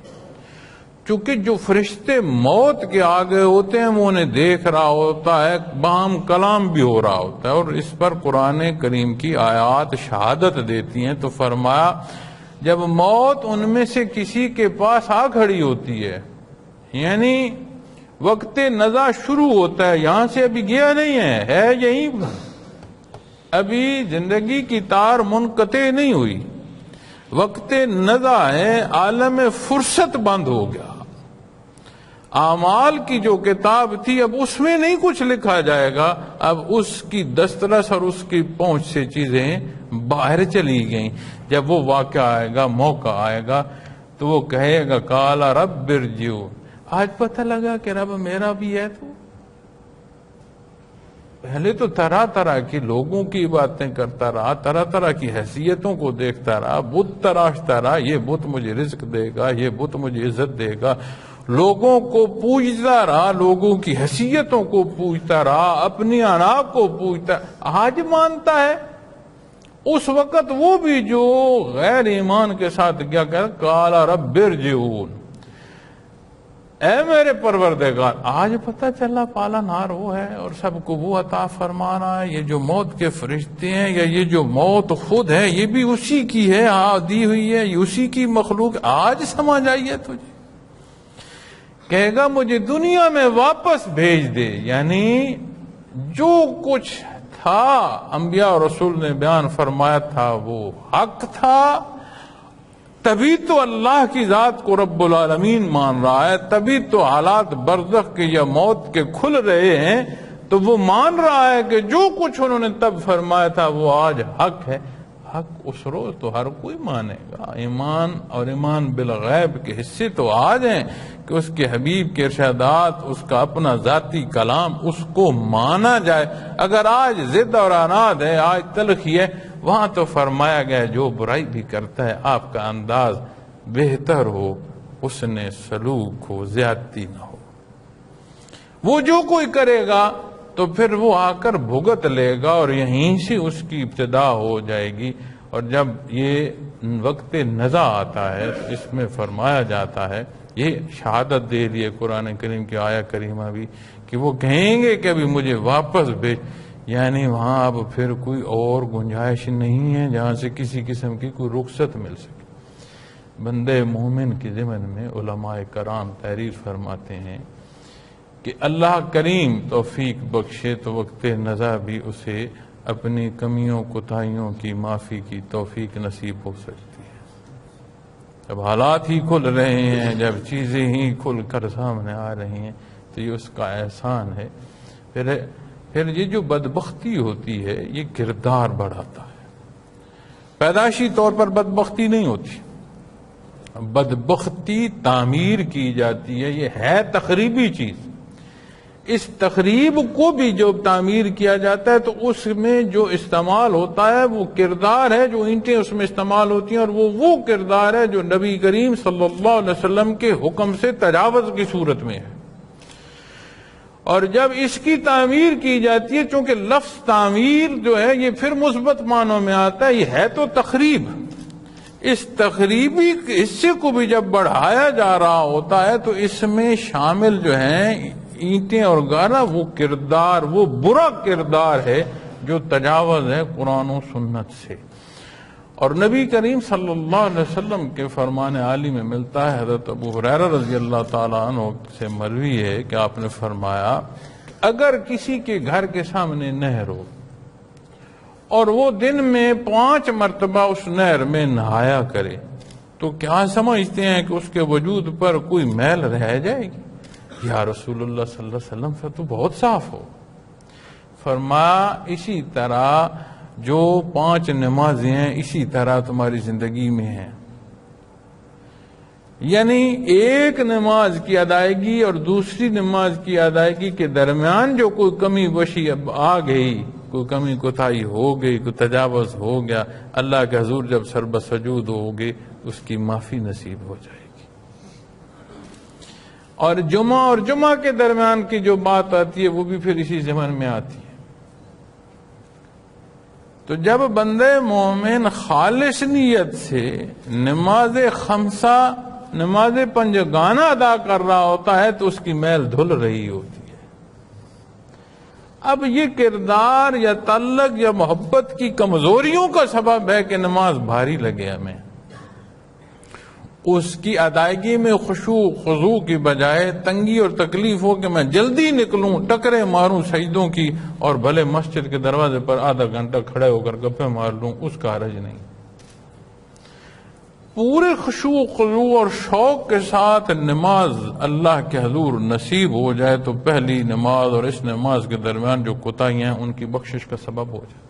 چونکہ جو فرشتے موت کے آگے ہوتے ہیں وہ انہیں دیکھ رہا ہوتا ہے، باہم کلام بھی ہو رہا ہوتا ہے، اور اس پر قرآن کریم کی آیات شہادت دیتی ہیں۔ تو فرمایا جب موت ان میں سے کسی کے پاس آ کھڑی ہوتی ہے، یعنی وقت نزا شروع ہوتا ہے، یہاں سے ابھی گیا نہیں ہے یہیں، ابھی زندگی کی تار منقطع نہیں ہوئی، وقت نزا ہے، عالم فرصت بند ہو گیا۔ اعمال کی جو کتاب تھی اب اس میں نہیں کچھ لکھا جائے گا، اب اس کی دسترس اور اس کی پہنچ سے چیزیں باہر چلی گئیں۔ جب وہ واقعہ آئے گا، موقع آئے گا تو وہ کہے گا قال رب ارجعون۔ آج پتہ لگا کہ رب میرا بھی ہے۔ تو پہلے تو طرح طرح کی لوگوں کی باتیں کرتا رہا، طرح طرح کی حیثیتوں کو دیکھتا رہا، بت تراشتا رہا، یہ بت مجھے رزق دے گا، یہ بت مجھے عزت دے گا، لوگوں کو پوجتا رہا، لوگوں کی حیثیتوں کو پوجتا رہا، اپنی انا کو پوجتا، آج مانتا ہے۔ اس وقت وہ بھی جو غیر ایمان کے ساتھ کیا کہتا قال رب ارجعون، اے میرے پروردگار۔ آج پتہ چلا پالنہار وہ ہے اور سب کو وہ عطا فرما رہا ہے۔ یہ جو موت کے فرشتے ہیں یا یہ جو موت خود ہے یہ بھی اسی کی ہے، دی ہوئی ہے، یہ اسی کی مخلوق۔ آج سمجھ آئیے تجھے، کہے گا مجھے دنیا میں واپس بھیج دے، یعنی جو کچھ تھا انبیاء اور رسول نے بیان فرمایا تھا وہ حق تھا، تبھی تو اللہ کی ذات کو رب العالمین مان رہا ہے، تبھی تو حالات برزخ کے یا موت کے کھل رہے ہیں، تو وہ مان رہا ہے کہ جو کچھ انہوں نے تب فرمایا تھا وہ آج حق ہے۔ حق اس روز تو ہر کوئی مانے گا۔ ایمان اور ایمان بالغیب کے حصے تو آج ہیں کہ اس کے حبیب کے ارشادات، اس کا اپنا ذاتی کلام، اس کو مانا جائے۔ اگر آج ضد اور عناد ہے، آج تلخی ہے، وہاں تو فرمایا گیا جو برائی بھی کرتا ہے آپ کا انداز بہتر ہو، اس نے سلوک ہو، زیادتی نہ ہو۔ وہ جو کوئی کرے گا تو پھر وہ آ کر بھگت لے گا اور یہیں سے اس کی ابتدا ہو جائے گی۔ اور جب یہ وقت نزا آتا ہے اس میں فرمایا جاتا ہے، یہ شہادت دے لیے قرآن کریم کی آیہ کریمہ بھی، کہ وہ کہیں گے کہ ابھی مجھے واپس بھیج، یعنی وہاں اب پھر کوئی اور گنجائش نہیں ہے جہاں سے کسی قسم کی کوئی رخصت مل سکے۔ بندے مومن کے ضمن میں علماء کرام تحریر فرماتے ہیں کہ اللہ کریم توفیق بخشے تو وقت نزا بھی اسے اپنی کمیوں کوتاہیوں کی معافی کی توفیق نصیب ہو سکتی ہے۔ جب حالات ہی کھل رہے ہیں، جب چیزیں ہی کھل کر سامنے آ رہی ہیں، تو یہ اس کا احسان ہے۔ پھر یہ جو بدبختی ہوتی ہے یہ کردار بڑھاتا ہے۔ پیدائشی طور پر بدبختی نہیں ہوتی، بدبختی تعمیر کی جاتی ہے، یہ ہے تخریبی چیز۔ اس تخریب کو بھی جو تعمیر کیا جاتا ہے تو اس میں جو استعمال ہوتا ہے وہ کردار ہے، جو اینٹیں اس میں استعمال ہوتی ہیں، اور وہ کردار ہے جو نبی کریم صلی اللہ علیہ وسلم کے حکم سے تجاوز کی صورت میں ہے۔ اور جب اس کی تعمیر کی جاتی ہے، چونکہ لفظ تعمیر جو ہے یہ پھر مثبت معنوں میں آتا ہے، یہ ہے تو تخریب، اس تخریبی حصے کو بھی جب بڑھایا جا رہا ہوتا ہے تو اس میں شامل جو ہیں اینٹیں اور گارا، وہ کردار، وہ برا کردار ہے جو تجاوز ہے قرآن و سنت سے۔ اور نبی کریم صلی اللہ علیہ وسلم کے فرمان عالی میں ملتا ہے، حضرت ابو ہریرہ رضی اللہ تعالیٰ عنہ سے مروی ہے کہ آپ نے فرمایا کہ اگر کسی کے گھر کے سامنے نہر ہو اور وہ دن میں 5 مرتبہ اس نہر میں نہایا کرے تو کیا سمجھتے ہیں کہ اس کے وجود پر کوئی میل رہ جائے گی؟ یا رسول اللہ صلی اللہ علیہ وسلم سے تو بہت صاف ہو۔ فرمایا اسی طرح جو 5 نمازیں ہیں اسی طرح تمہاری زندگی میں ہیں، یعنی ایک نماز کی ادائیگی اور دوسری نماز کی ادائیگی کے درمیان جو کوئی کمی بیشی آ گئی، کوئی کمی کوتاہی ہو گئی، کوئی تجاوز ہو گیا، اللہ کے حضور جب سر بسجود ہوگے اس کی معافی نصیب ہو جائے گی۔ اور جمعہ کے درمیان کی جو بات آتی ہے وہ بھی پھر اسی ضمن میں آتی ہے۔ تو جب بندے مومن خالص نیت سے نماز خمسہ، نماز پنجگانہ ادا کر رہا ہوتا ہے تو اس کی میل دھل رہی ہوتی ہے۔ اب یہ کردار یا تعلق یا محبت کی کمزوریوں کا سبب ہے کہ نماز بھاری لگے ہمیں، اس کی ادائیگی میں خشوع خضوع کی بجائے تنگی اور تکلیف ہو کہ میں جلدی نکلوں، ٹکرے ماروں سجدوں کی، اور بھلے مسجد کے دروازے پر آدھا گھنٹہ کھڑے ہو کر گپے مار لوں، اس کا حرج نہیں۔ پورے خشوع خضوع اور شوق کے ساتھ نماز اللہ کے حضور نصیب ہو جائے تو پہلی نماز اور اس نماز کے درمیان جو کوتاہیاں ہیں ان کی بخشش کا سبب ہو جائے۔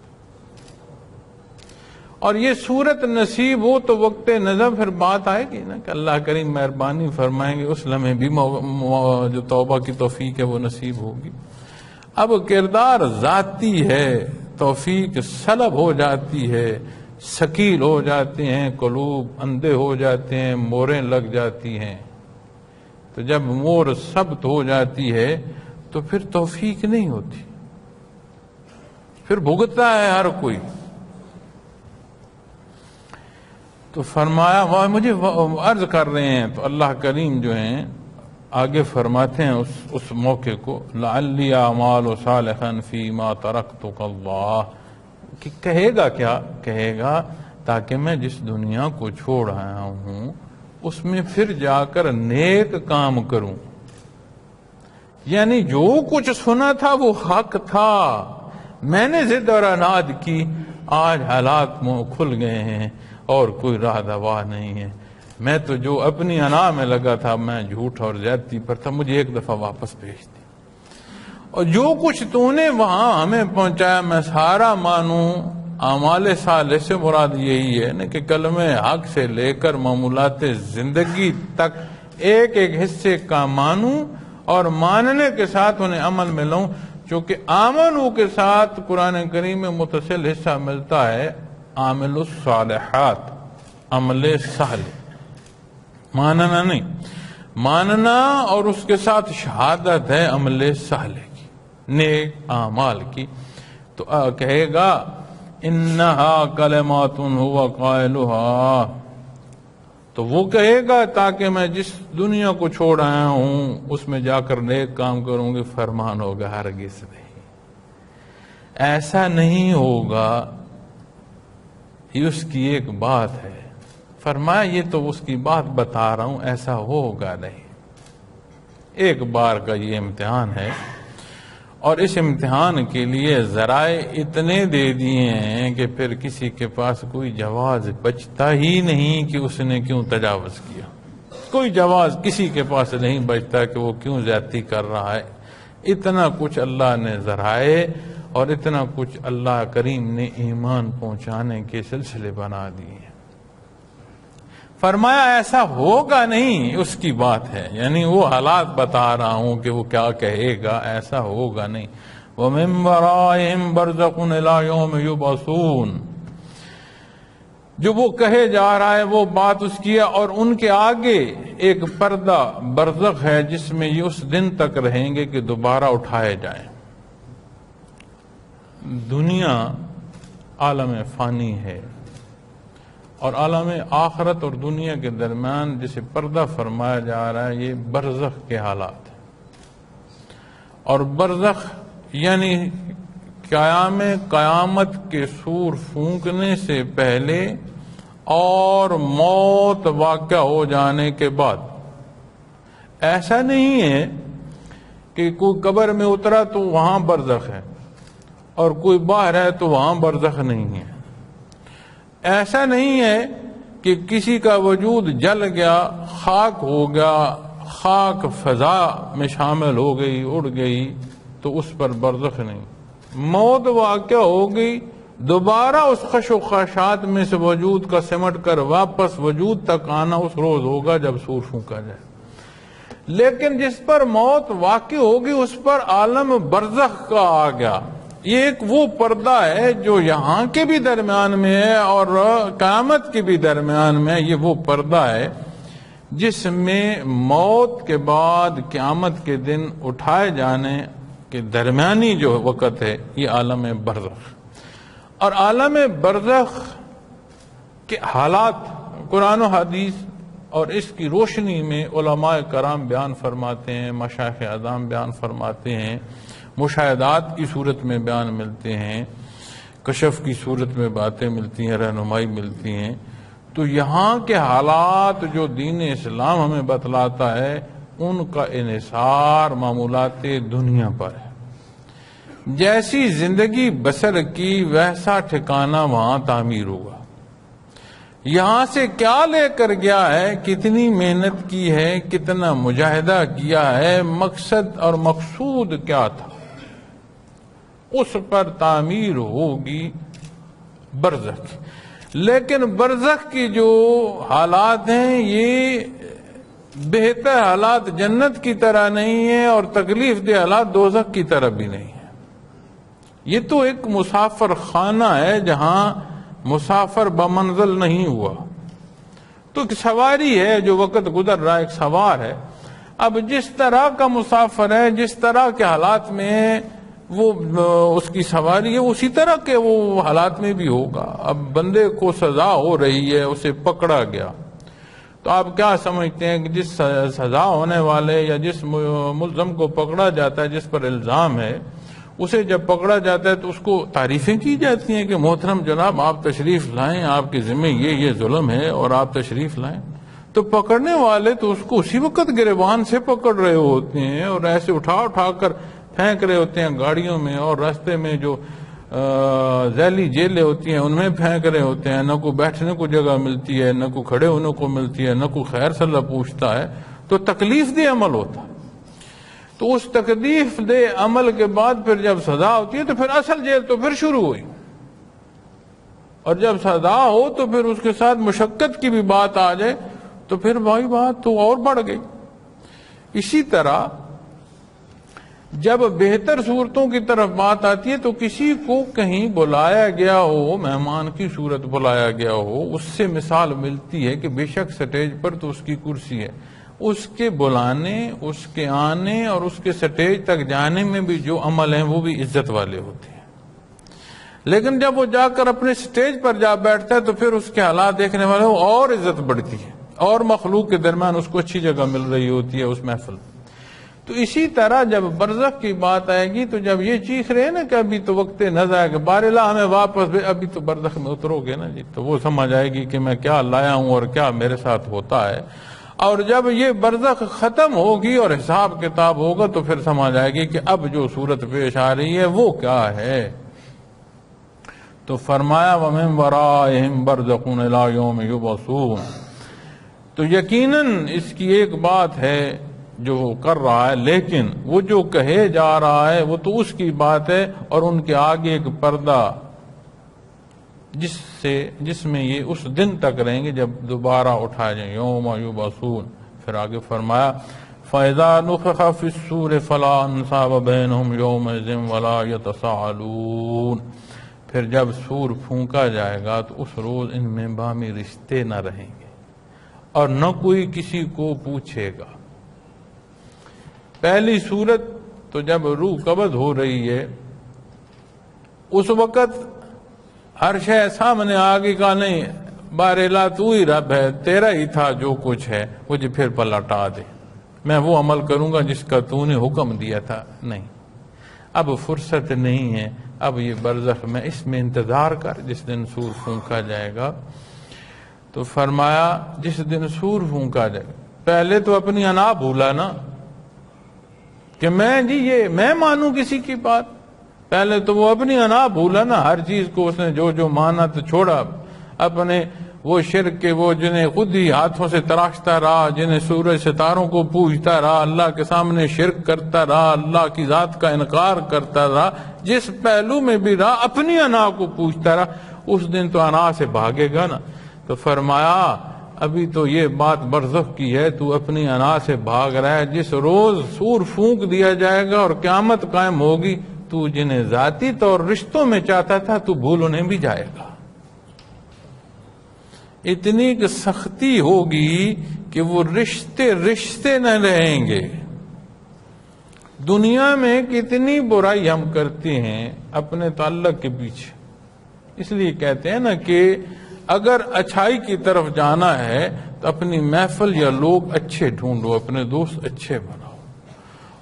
اور یہ صورت نصیب ہو تو وقت نظر پھر بات آئے گی نا کہ اللہ کریم مہربانی فرمائیں گے، اس لمحے بھی جو توبہ کی توفیق ہے وہ نصیب ہوگی۔ اب کردار ذاتی ہے، توفیق سلب ہو جاتی ہے، ثقیل ہو جاتے ہیں، قلوب اندھے ہو جاتے ہیں، موریں لگ جاتی ہیں۔ تو جب مور ثبت ہو جاتی ہے تو پھر توفیق نہیں ہوتی، پھر بھگتتا ہے ہر کوئی۔ تو فرمایا وہ مجھے عرض کر رہے ہیں تو اللہ کریم جو ہیں آگے فرماتے ہیں اس موقع کو، لعلی اعمال صالحا فیما ترکتک اللہ، کہ کہے گا کیا؟ کہے گا تاکہ میں جس دنیا کو چھوڑ آیا ہوں اس میں پھر جا کر نیک کام کروں، یعنی جو کچھ سنا تھا وہ حق تھا، میں نے ضد اور عناد کی، آج حالات منہ کھل گئے ہیں اور کوئی راہ دوا نہیں ہے، میں تو جو اپنی انا میں لگا تھا، میں جھوٹ اور زیادتی پر تھا، مجھے ایک دفعہ واپس بھیج دی، اور جو کچھ تو نے وہاں ہمیں پہنچایا میں سارا مانوں۔ اعمال صالح سے مراد یہی ہے نا کہ کلمہ حق سے لے کر معمولات زندگی تک ایک ایک حصے کا مانوں اور ماننے کے ساتھ انہیں عمل میں لاؤں، چونکہ آمنو کے ساتھ قرآن کریم میں متصل حصہ ملتا ہے عامل الصالحات، عمل صالح، ماننا نہیں، ماننا اور اس کے ساتھ شہادت ہے عمل صالح کی، نیک اعمال کی۔ تو کہے گا انہا کلمات ہوا قائلہا، تو وہ کہے گا تاکہ میں جس دنیا کو چھوڑ آیا ہوں اس میں جا کر نیک کام کروں گی، فرمان ہوگا ہرگز نہیں، ایسا نہیں ہوگا۔ یہ اس کی ایک بات ہے، فرمایا یہ تو اس کی بات بتا رہا ہوں، ایسا ہوگا نہیں، ایک بار کا یہ امتحان ہے۔ اور اس امتحان کے لیے ذرائع اتنے دے دیے ہیں کہ پھر کسی کے پاس کوئی جواز بچتا ہی نہیں کہ اس نے کیوں تجاوز کیا، کوئی جواز کسی کے پاس نہیں بچتا کہ وہ کیوں زیادتی کر رہا ہے۔ اتنا کچھ اللہ نے ذرائع اور اتنا کچھ اللہ کریم نے ایمان پہنچانے کے سلسلے بنا دیے۔ فرمایا ایسا ہوگا نہیں، اس کی بات ہے، یعنی وہ حالات بتا رہا ہوں کہ وہ کیا کہے گا، ایسا ہوگا نہیں۔ وَمِن وَرَائِهِمْ بَرْزَخٌ إِلَىٰ يَوْمِ يُبْعَثُونَ، جو وہ کہے جا رہا ہے وہ بات اس کی ہے، اور ان کے آگے ایک پردہ برزخ ہے جس میں یہ اس دن تک رہیں گے کہ دوبارہ اٹھائے جائیں۔ دنیا عالم فانی ہے، اور عالم آخرت اور دنیا کے درمیان جسے پردہ فرمایا جا رہا ہے یہ برزخ کے حالات ہیں۔ اور برزخ یعنی قیامت کے سور پھونکنے سے پہلے اور موت واقع ہو جانے کے بعد۔ ایسا نہیں ہے کہ کوئی قبر میں اترا تو وہاں برزخ ہے اور کوئی باہر ہے تو وہاں برزخ نہیں ہے۔ ایسا نہیں ہے کہ کسی کا وجود جل گیا، خاک ہو گیا، خاک فضا میں شامل ہو گئی، اڑ گئی تو اس پر برزخ نہیں۔ موت واقع ہو گئی، دوبارہ اس خش و خاشات میں سے وجود کا سمٹ کر واپس وجود تک آنا اس روز ہوگا جب سور پھونکا جائے۔ لیکن جس پر موت واقع ہوگی اس پر عالم برزخ کا آ گیا۔ یہ ایک وہ پردہ ہے جو یہاں کے بھی درمیان میں ہے اور قیامت کے بھی درمیان میں ہے۔ یہ وہ پردہ ہے جس میں موت کے بعد قیامت کے دن اٹھائے جانے کے درمیانی جو وقت ہے یہ عالم برزخ۔ اور عالم برزخ کے حالات قرآن و حدیث اور اس کی روشنی میں علماء کرام بیان فرماتے ہیں، مشائخ اعظام بیان فرماتے ہیں، مشاہدات کی صورت میں بیان ملتے ہیں، کشف کی صورت میں باتیں ملتی ہیں، رہنمائی ملتی ہیں۔ تو یہاں کے حالات جو دین اسلام ہمیں بتلاتا ہے ان کا انحصار معمولات دنیا پر ہے۔ جیسی زندگی بسر کی ویسا ٹھکانہ وہاں تعمیر ہوگا۔ یہاں سے کیا لے کر گیا ہے، کتنی محنت کی ہے، کتنا مجاہدہ کیا ہے، مقصد اور مقصود کیا تھا، اس پر تعمیر ہوگی برزخ۔ لیکن برزخ کی جو حالات ہیں یہ بہتر حالات جنت کی طرح نہیں ہیں اور تکلیف دہ حالات دوزخ کی طرح بھی نہیں ہیں۔ یہ تو ایک مسافر خانہ ہے جہاں مسافر بمنزل نہیں ہوا، تو ایک سواری ہے جو وقت گزر رہا ہے، ایک سوار ہے۔ اب جس طرح کا مسافر ہے، جس طرح کے حالات میں ہے وہ اس کی سواری ہے، اسی طرح کے وہ حالات میں بھی ہوگا۔ اب بندے کو سزا ہو رہی ہے، اسے پکڑا گیا، تو آپ کیا سمجھتے ہیں کہ جس سزا ہونے والے یا جس ملزم کو پکڑا جاتا ہے، جس پر الزام ہے، اسے جب پکڑا جاتا ہے تو اس کو تعریفیں کی جاتی ہیں کہ محترم جناب آپ تشریف لائیں، آپ کے ذمہ یہ ظلم ہے اور آپ تشریف لائیں۔ تو پکڑنے والے تو اس کو اسی وقت گریبان سے پکڑ رہے ہوتے ہیں اور ایسے اٹھا اٹھا کر پھینک رہے ہوتے ہیں گاڑیوں میں، اور راستے میں جو ذیلی جیلیں ہوتی ہیں ان میں پھینک رہے ہوتے ہیں۔ نہ کوئی بیٹھنے کو جگہ ملتی ہے، نہ کوئی کھڑے ہونے کو ملتی ہے، نہ کوئی خیر صلاح پوچھتا ہے، تو تکلیف دہ عمل ہوتا ہے۔ تو اس تکلیف دہ عمل کے بعد پھر جب سزا ہوتی ہے تو پھر اصل جیل تو پھر شروع ہوئی، اور جب سزا ہو تو پھر اس کے ساتھ مشقت کی بھی بات آ جائے تو پھر بھائی بات تو اور بڑھ گئی۔ اسی طرح جب بہتر صورتوں کی طرف بات آتی ہے تو کسی کو کہیں بلایا گیا ہو، مہمان کی صورت بلایا گیا ہو، اس سے مثال ملتی ہے کہ بے شک سٹیج پر تو اس کی کرسی ہے، اس کے بلانے، اس کے آنے اور اس کے سٹیج تک جانے میں بھی جو عمل ہیں وہ بھی عزت والے ہوتے ہیں۔ لیکن جب وہ جا کر اپنے سٹیج پر جا بیٹھتا ہے تو پھر اس کے حالات دیکھنے والے اور عزت بڑھتی ہے، اور مخلوق کے درمیان اس کو اچھی جگہ مل رہی ہوتی ہے اس محفل۔ تو اسی طرح جب برزخ کی بات آئے گی تو جب یہ چیخ رہے ہیں نا کہ ابھی تو وقت نظر آئے گا، بارلا ہمیں واپس ابھی تو برزخ میں اترو گے نا جی، تو وہ سمجھ آئے گی کہ میں کیا لایا ہوں اور کیا میرے ساتھ ہوتا ہے۔ اور جب یہ برزخ ختم ہوگی اور حساب کتاب ہوگا تو پھر سمجھ آئے گی کہ اب جو صورت پیش آ رہی ہے وہ کیا ہے۔ تو فرمایا وَمِن وَرَائِهِمْ بَرْزَخٌ إِلَىٰ يَوْمِ يُبْعَثُونَ۔ تو یقیناً اس کی ایک بات ہے جو وہ کر رہا ہے، لیکن وہ جو کہے جا رہا ہے وہ تو اس کی بات ہے، اور ان کے آگے ایک پردہ جس میں یہ اس دن تک رہیں گے جب دوبارہ اٹھائے جائیں، یوم یبعثون۔ پھر آگے فرمایا فَإِذَا نُفِخَ فِي الصُّورِ فَلَا أَنْسَابَ بَيْنَهُمْ يَوْمَئِذٍ وَلَا يَتَسَاءَلُونَ۔ پھر جب سور پھونکا جائے گا تو اس روز ان میں باہمی رشتے نہ رہیں گے اور نہ کوئی کسی کو پوچھے گا۔ پہلی صورت تو جب روح قبض ہو رہی ہے اس وقت ہر شے سامنے آگے کا نہیں، بارلا تو ہی رب ہے، تیرا ہی تھا جو کچھ ہے، مجھے پھر پلٹا دے، میں وہ عمل کروں گا جس کا تو نے حکم دیا تھا۔ نہیں، اب فرصت نہیں ہے، اب یہ برزخ میں اس میں انتظار کر جس دن سور پھونکا جائے گا۔ تو فرمایا جس دن سور پھونکا جائے گا، پہلے تو اپنی انا بھولا نا کہ میں مانوں کسی کی بات، پہلے تو وہ اپنی انا بھولا نا، ہر چیز کو اس نے جو مانا تو چھوڑا، اپنے وہ شرک کے وہ جنہیں خود ہی ہاتھوں سے تراشتا رہا، جنہیں سورج ستاروں کو پوجتا رہا، اللہ کے سامنے شرک کرتا رہا، اللہ کی ذات کا انکار کرتا رہا، جس پہلو میں بھی رہا اپنی انا کو پوجتا رہا، اس دن تو انا سے بھاگے گا نا۔ تو فرمایا ابھی تو یہ بات برزخ کی ہے، تو اپنی انا سے بھاگ رہا ہے، جس روز سور پھونک دیا جائے گا اور قیامت قائم ہوگی تو جنہیں ذاتی طور رشتوں میں چاہتا تھا تو بھول انہیں بھی جائے گا۔ اتنی کہ سختی ہوگی کہ وہ رشتے نہ رہیں گے۔ دنیا میں کتنی برائی ہم کرتے ہیں اپنے تعلق کے پیچھے، اس لیے کہتے ہیں نا کہ اگر اچھائی کی طرف جانا ہے تو اپنی محفل یا لوگ اچھے ڈھونڈو، اپنے دوست اچھے بناؤ،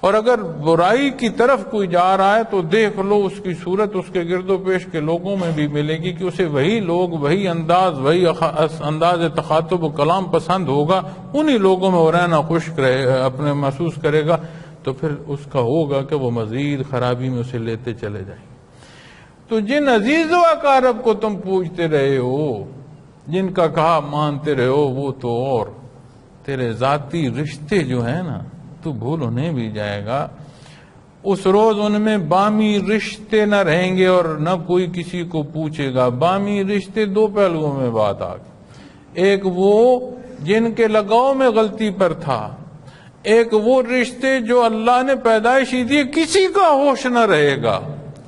اور اگر برائی کی طرف کوئی جا رہا ہے تو دیکھ لو اس کی صورت اس کے گرد و پیش کے لوگوں میں بھی ملے گی کہ اسے وہی لوگ، وہی انداز تخاطب و کلام پسند ہوگا، انہی لوگوں میں وہ رہنا خوش اپنے محسوس کرے گا، تو پھر اس کا ہوگا کہ وہ مزید خرابی میں اسے لیتے چلے جائیں۔ تو جن عزیز و اقارب کو تم پوجتے رہے ہو، جن کا کہا مانتے رہے ہو، وہ تو اور تیرے ذاتی رشتے جو ہیں نا تو بھول انہیں بھی جائے گا۔ اس روز ان میں بامی رشتے نہ رہیں گے اور نہ کوئی کسی کو پوچھے گا۔ بامی رشتے دو پہلوؤں میں بات آ گئی، ایک وہ جن کے لگاؤ میں غلطی پر تھا، ایک وہ رشتے جو اللہ نے پیدائشی دیے کسی کا ہوش نہ رہے گا۔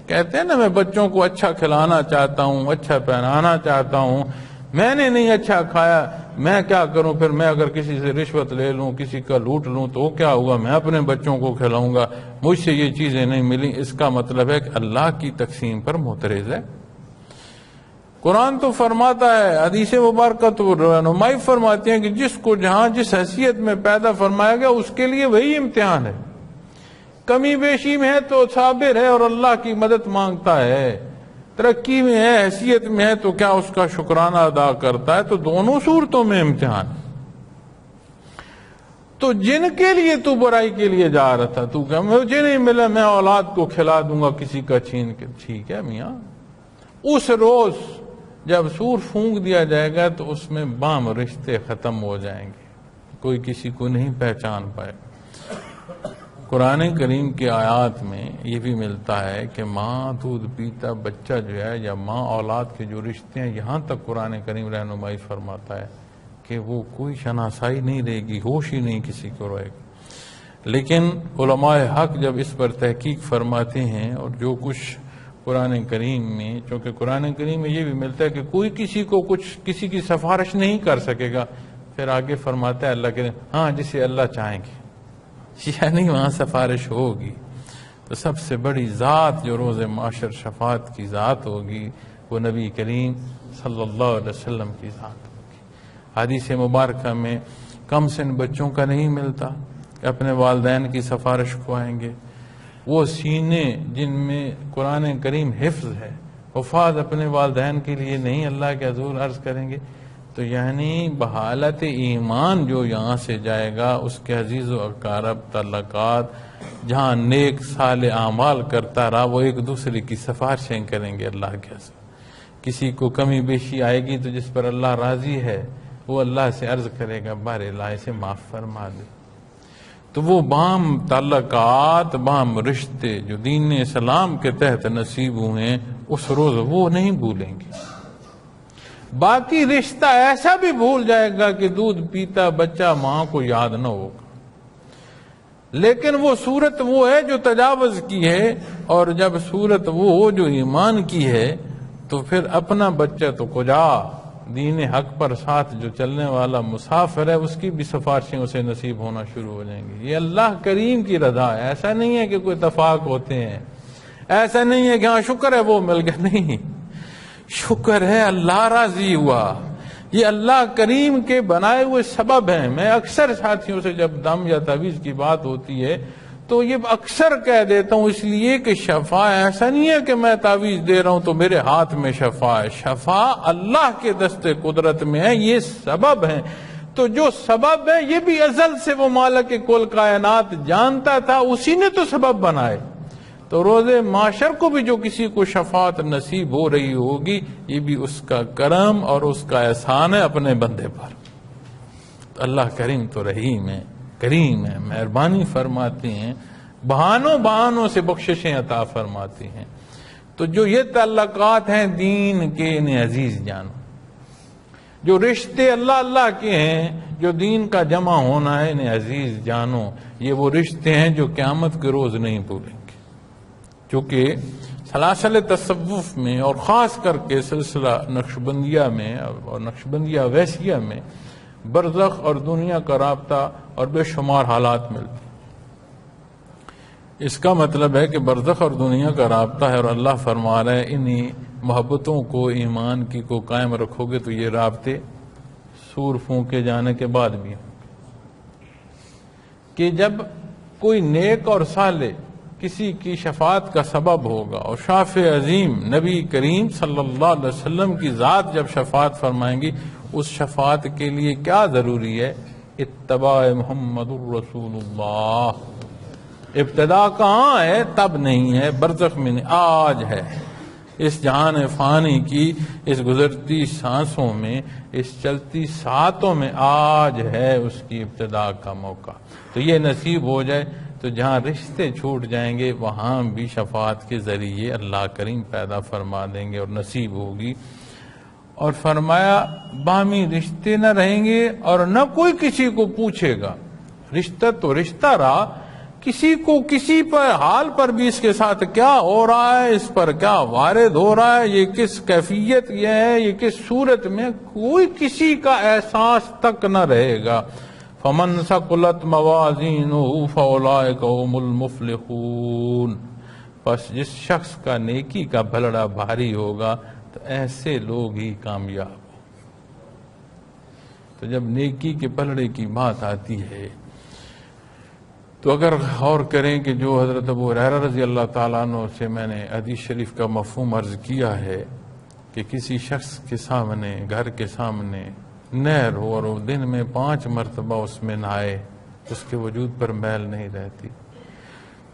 کہتے ہیں نا میں بچوں کو اچھا کھلانا چاہتا ہوں، اچھا پہنانا چاہتا ہوں، میں نے نہیں اچھا کھایا، میں کیا کروں؟ پھر میں اگر کسی سے رشوت لے لوں، کسی کا لوٹ لوں تو کیا ہوگا؟ میں اپنے بچوں کو کھلاؤں گا، مجھ سے یہ چیزیں نہیں ملی۔ اس کا مطلب ہے کہ اللہ کی تقسیم پر معترض ہے۔ قرآن تو فرماتا ہے، حدیث مبارکہ تو رہنمائی فرماتی ہیں کہ جس کو جہاں جس حیثیت میں پیدا فرمایا گیا اس کے لیے وہی امتحان ہے۔ کمی بیشی میں ہے تو صابر ہے اور اللہ کی مدد مانگتا ہے، ترقی میں ہے، حیثیت میں ہے تو کیا اس کا شکرانہ ادا کرتا ہے، تو دونوں صورتوں میں امتحان۔ تو جن کے لیے تو برائی کے لیے جا رہا تھا، تو کہ مجھے نہیں ملا میں اولاد کو کھلا دوں گا کسی کا چھین کے، ٹھیک ہے میاں، اس روز جب سور پھونک دیا جائے گا تو اس میں بام رشتے ختم ہو جائیں گے، کوئی کسی کو نہیں پہچان پائے۔ قرآن کریم کی آیات میں یہ بھی ملتا ہے کہ ماں دودھ پیتا بچہ جو ہے یا ماں اولاد کے جو رشتے ہیں، یہاں تک قرآن کریم رہنمائی فرماتا ہے کہ وہ کوئی شناسائی نہیں رہے گی، ہوش ہی نہیں کسی کو رہے گا۔ لیکن علماء حق جب اس پر تحقیق فرماتے ہیں اور جو کچھ قرآن کریم میں، چونکہ قرآن کریم میں یہ بھی ملتا ہے کہ کوئی کسی کو کچھ کسی کی سفارش نہیں کر سکے گا، پھر آگے فرماتا ہے اللہ کے ہاں جسے اللہ چاہیں گے، یعنی وہاں سفارش ہوگی۔ تو سب سے بڑی ذات جو روز معاشر شفاعت کی ذات ہوگی وہ نبی کریم صلی اللہ علیہ وسلم کی ذات ہوگی۔ حدیث مبارکہ میں کم سن بچوں کا نہیں ملتا کہ اپنے والدین کی سفارش کو آئیں گے، وہ سینے جن میں قرآن کریم حفظ ہے، حفاظ اپنے والدین کے لیے نہیں اللہ کے حضور عرض کریں گے تو یعنی بحالت ایمان جو یہاں سے جائے گا اس کے عزیز و اقارب تعلقات جہاں نیک صالح اعمال کرتا رہا وہ ایک دوسرے کی سفارشیں کریں گے اللہ کے حضرت. کسی کو کمی بیشی آئے گی تو جس پر اللہ راضی ہے وہ اللہ سے عرض کرے گا بار اللہ سے معاف فرما دے. تو وہ باہم تعلقات باہم رشتے جو دین اسلام کے تحت نصیب ہوئے ہیں اس روز وہ نہیں بھولیں گے. باقی رشتہ ایسا بھی بھول جائے گا کہ دودھ پیتا بچہ ماں کو یاد نہ ہوگا. لیکن وہ صورت وہ ہے جو تجاوز کی ہے، اور جب صورت وہ ہو جو ایمان کی ہے تو پھر اپنا بچہ تو کجا دین حق پر ساتھ جو چلنے والا مسافر ہے اس کی بھی سفارشیں اسے نصیب ہونا شروع ہو جائیں گی. یہ اللہ کریم کی رضا ہے. ایسا نہیں ہے کہ کوئی اتفاق ہوتے ہیں، ایسا نہیں ہے کہ ہاں شکر ہے وہ مل گیا، نہیں، شکر ہے اللہ راضی ہوا. یہ اللہ کریم کے بنائے ہوئے سبب ہیں. میں اکثر ساتھیوں سے جب دم یا تعویذ کی بات ہوتی ہے تو یہ اکثر کہہ دیتا ہوں اس لیے کہ شفا ایسا نہیں ہے کہ میں تعویذ دے رہا ہوں تو میرے ہاتھ میں شفا ہے. شفا اللہ کے دست قدرت میں ہے، یہ سبب ہیں. تو جو سبب ہے یہ بھی ازل سے وہ مالک کل کائنات جانتا تھا، اسی نے تو سبب بنائے. تو روز معاشر کو بھی جو کسی کو شفاعت نصیب ہو رہی ہوگی یہ بھی اس کا کرم اور اس کا احسان ہے اپنے بندے پر. اللہ کریم تو رحیم ہے، کریم ہے، مہربانی فرماتے ہیں، بہانوں سے بخششیں عطا فرماتے ہیں. تو جو یہ تعلقات ہیں دین کے انہیں عزیز جانو. جو رشتے اللہ کے ہیں جو دین کا جمع ہونا ہے انہیں عزیز جانو. یہ وہ رشتے ہیں جو قیامت کے روز نہیں بھولیں گے. چونکہ سلاسل تصوف میں اور خاص کر کے سلسلہ نقشبندیہ میں اور نقشبندیہ ویسیہ میں برزخ اور دنیا کا رابطہ اور بے شمار حالات ملتے ہیں. اس کا مطلب ہے کہ برزخ اور دنیا کا رابطہ ہے اور اللہ فرما رہا ہے انہی محبتوں کو ایمان کی کو قائم رکھو گے تو یہ رابطے سور پھونکے جانے کے بعد بھی ہوں کہ جب کوئی نیک اور صالح کسی کی شفاعت کا سبب ہوگا اور شافع عظیم نبی کریم صلی اللہ علیہ وسلم کی ذات جب شفاعت فرمائیں گی اس شفاعت کے لیے کیا ضروری ہے؟ اتباع محمد الرسول اللہ. ابتدا کہاں ہے؟ تب نہیں ہے، برزخ میں نہیں، آج ہے. اس جہان فانی کی اس گزرتی سانسوں میں اس چلتی ساتوں میں آج ہے اس کی ابتدا کا موقع. تو یہ نصیب ہو جائے تو جہاں رشتے چھوٹ جائیں گے وہاں بھی شفاعت کے ذریعے اللہ کریم پیدا فرما دیں گے اور نصیب ہوگی. اور فرمایا باہمی رشتے نہ رہیں گے اور نہ کوئی کسی کو پوچھے گا. رشتہ تو رشتہ رہا، کسی کو کسی پر حال پر بھی اس کے ساتھ کیا ہو رہا ہے، اس پر کیا وارد ہو رہا ہے، یہ کس کیفیت یہ ہے، یہ کس صورت میں، کوئی کسی کا احساس تک نہ رہے گا. فمن ثقلت موازینہ فاولئک هم المفلحون. بس جس شخص کا نیکی کا بھلڑا بھاری ہوگا تو ایسے لوگ ہی کامیاب ہوں. تو جب نیکی کے پلڑے کی بات آتی ہے تو اگر غور کریں کہ جو حضرت ابو ہریرہ رضی اللہ تعالیٰ عنہ سے میں نے حدیث شریف کا مفہوم عرض کیا ہے کہ کسی شخص کے سامنے گھر کے سامنے نہر ہو اور وہ دن میں 5 مرتبہ اس میں نہائے اس کے وجود پر میل نہیں رہتی،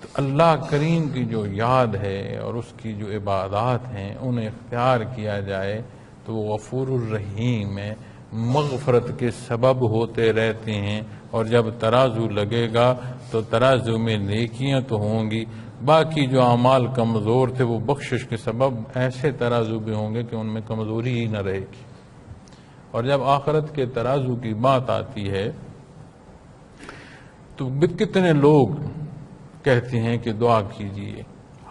تو اللہ کریم کی جو یاد ہے اور اس کی جو عبادات ہیں انہیں اختیار کیا جائے تو وہ غفور الرحیم ہے، مغفرت کے سبب ہوتے رہتے ہیں. اور جب ترازو لگے گا تو ترازو میں نیکیاں تو ہوں گی، باقی جو اعمال کمزور تھے وہ بخشش کے سبب ایسے ترازو بھی ہوں گے کہ ان میں کمزوری ہی نہ رہے گی. اور جب آخرت کے ترازو کی بات آتی ہے تو کتنے لوگ کہتے ہیں کہ دعا کیجئے،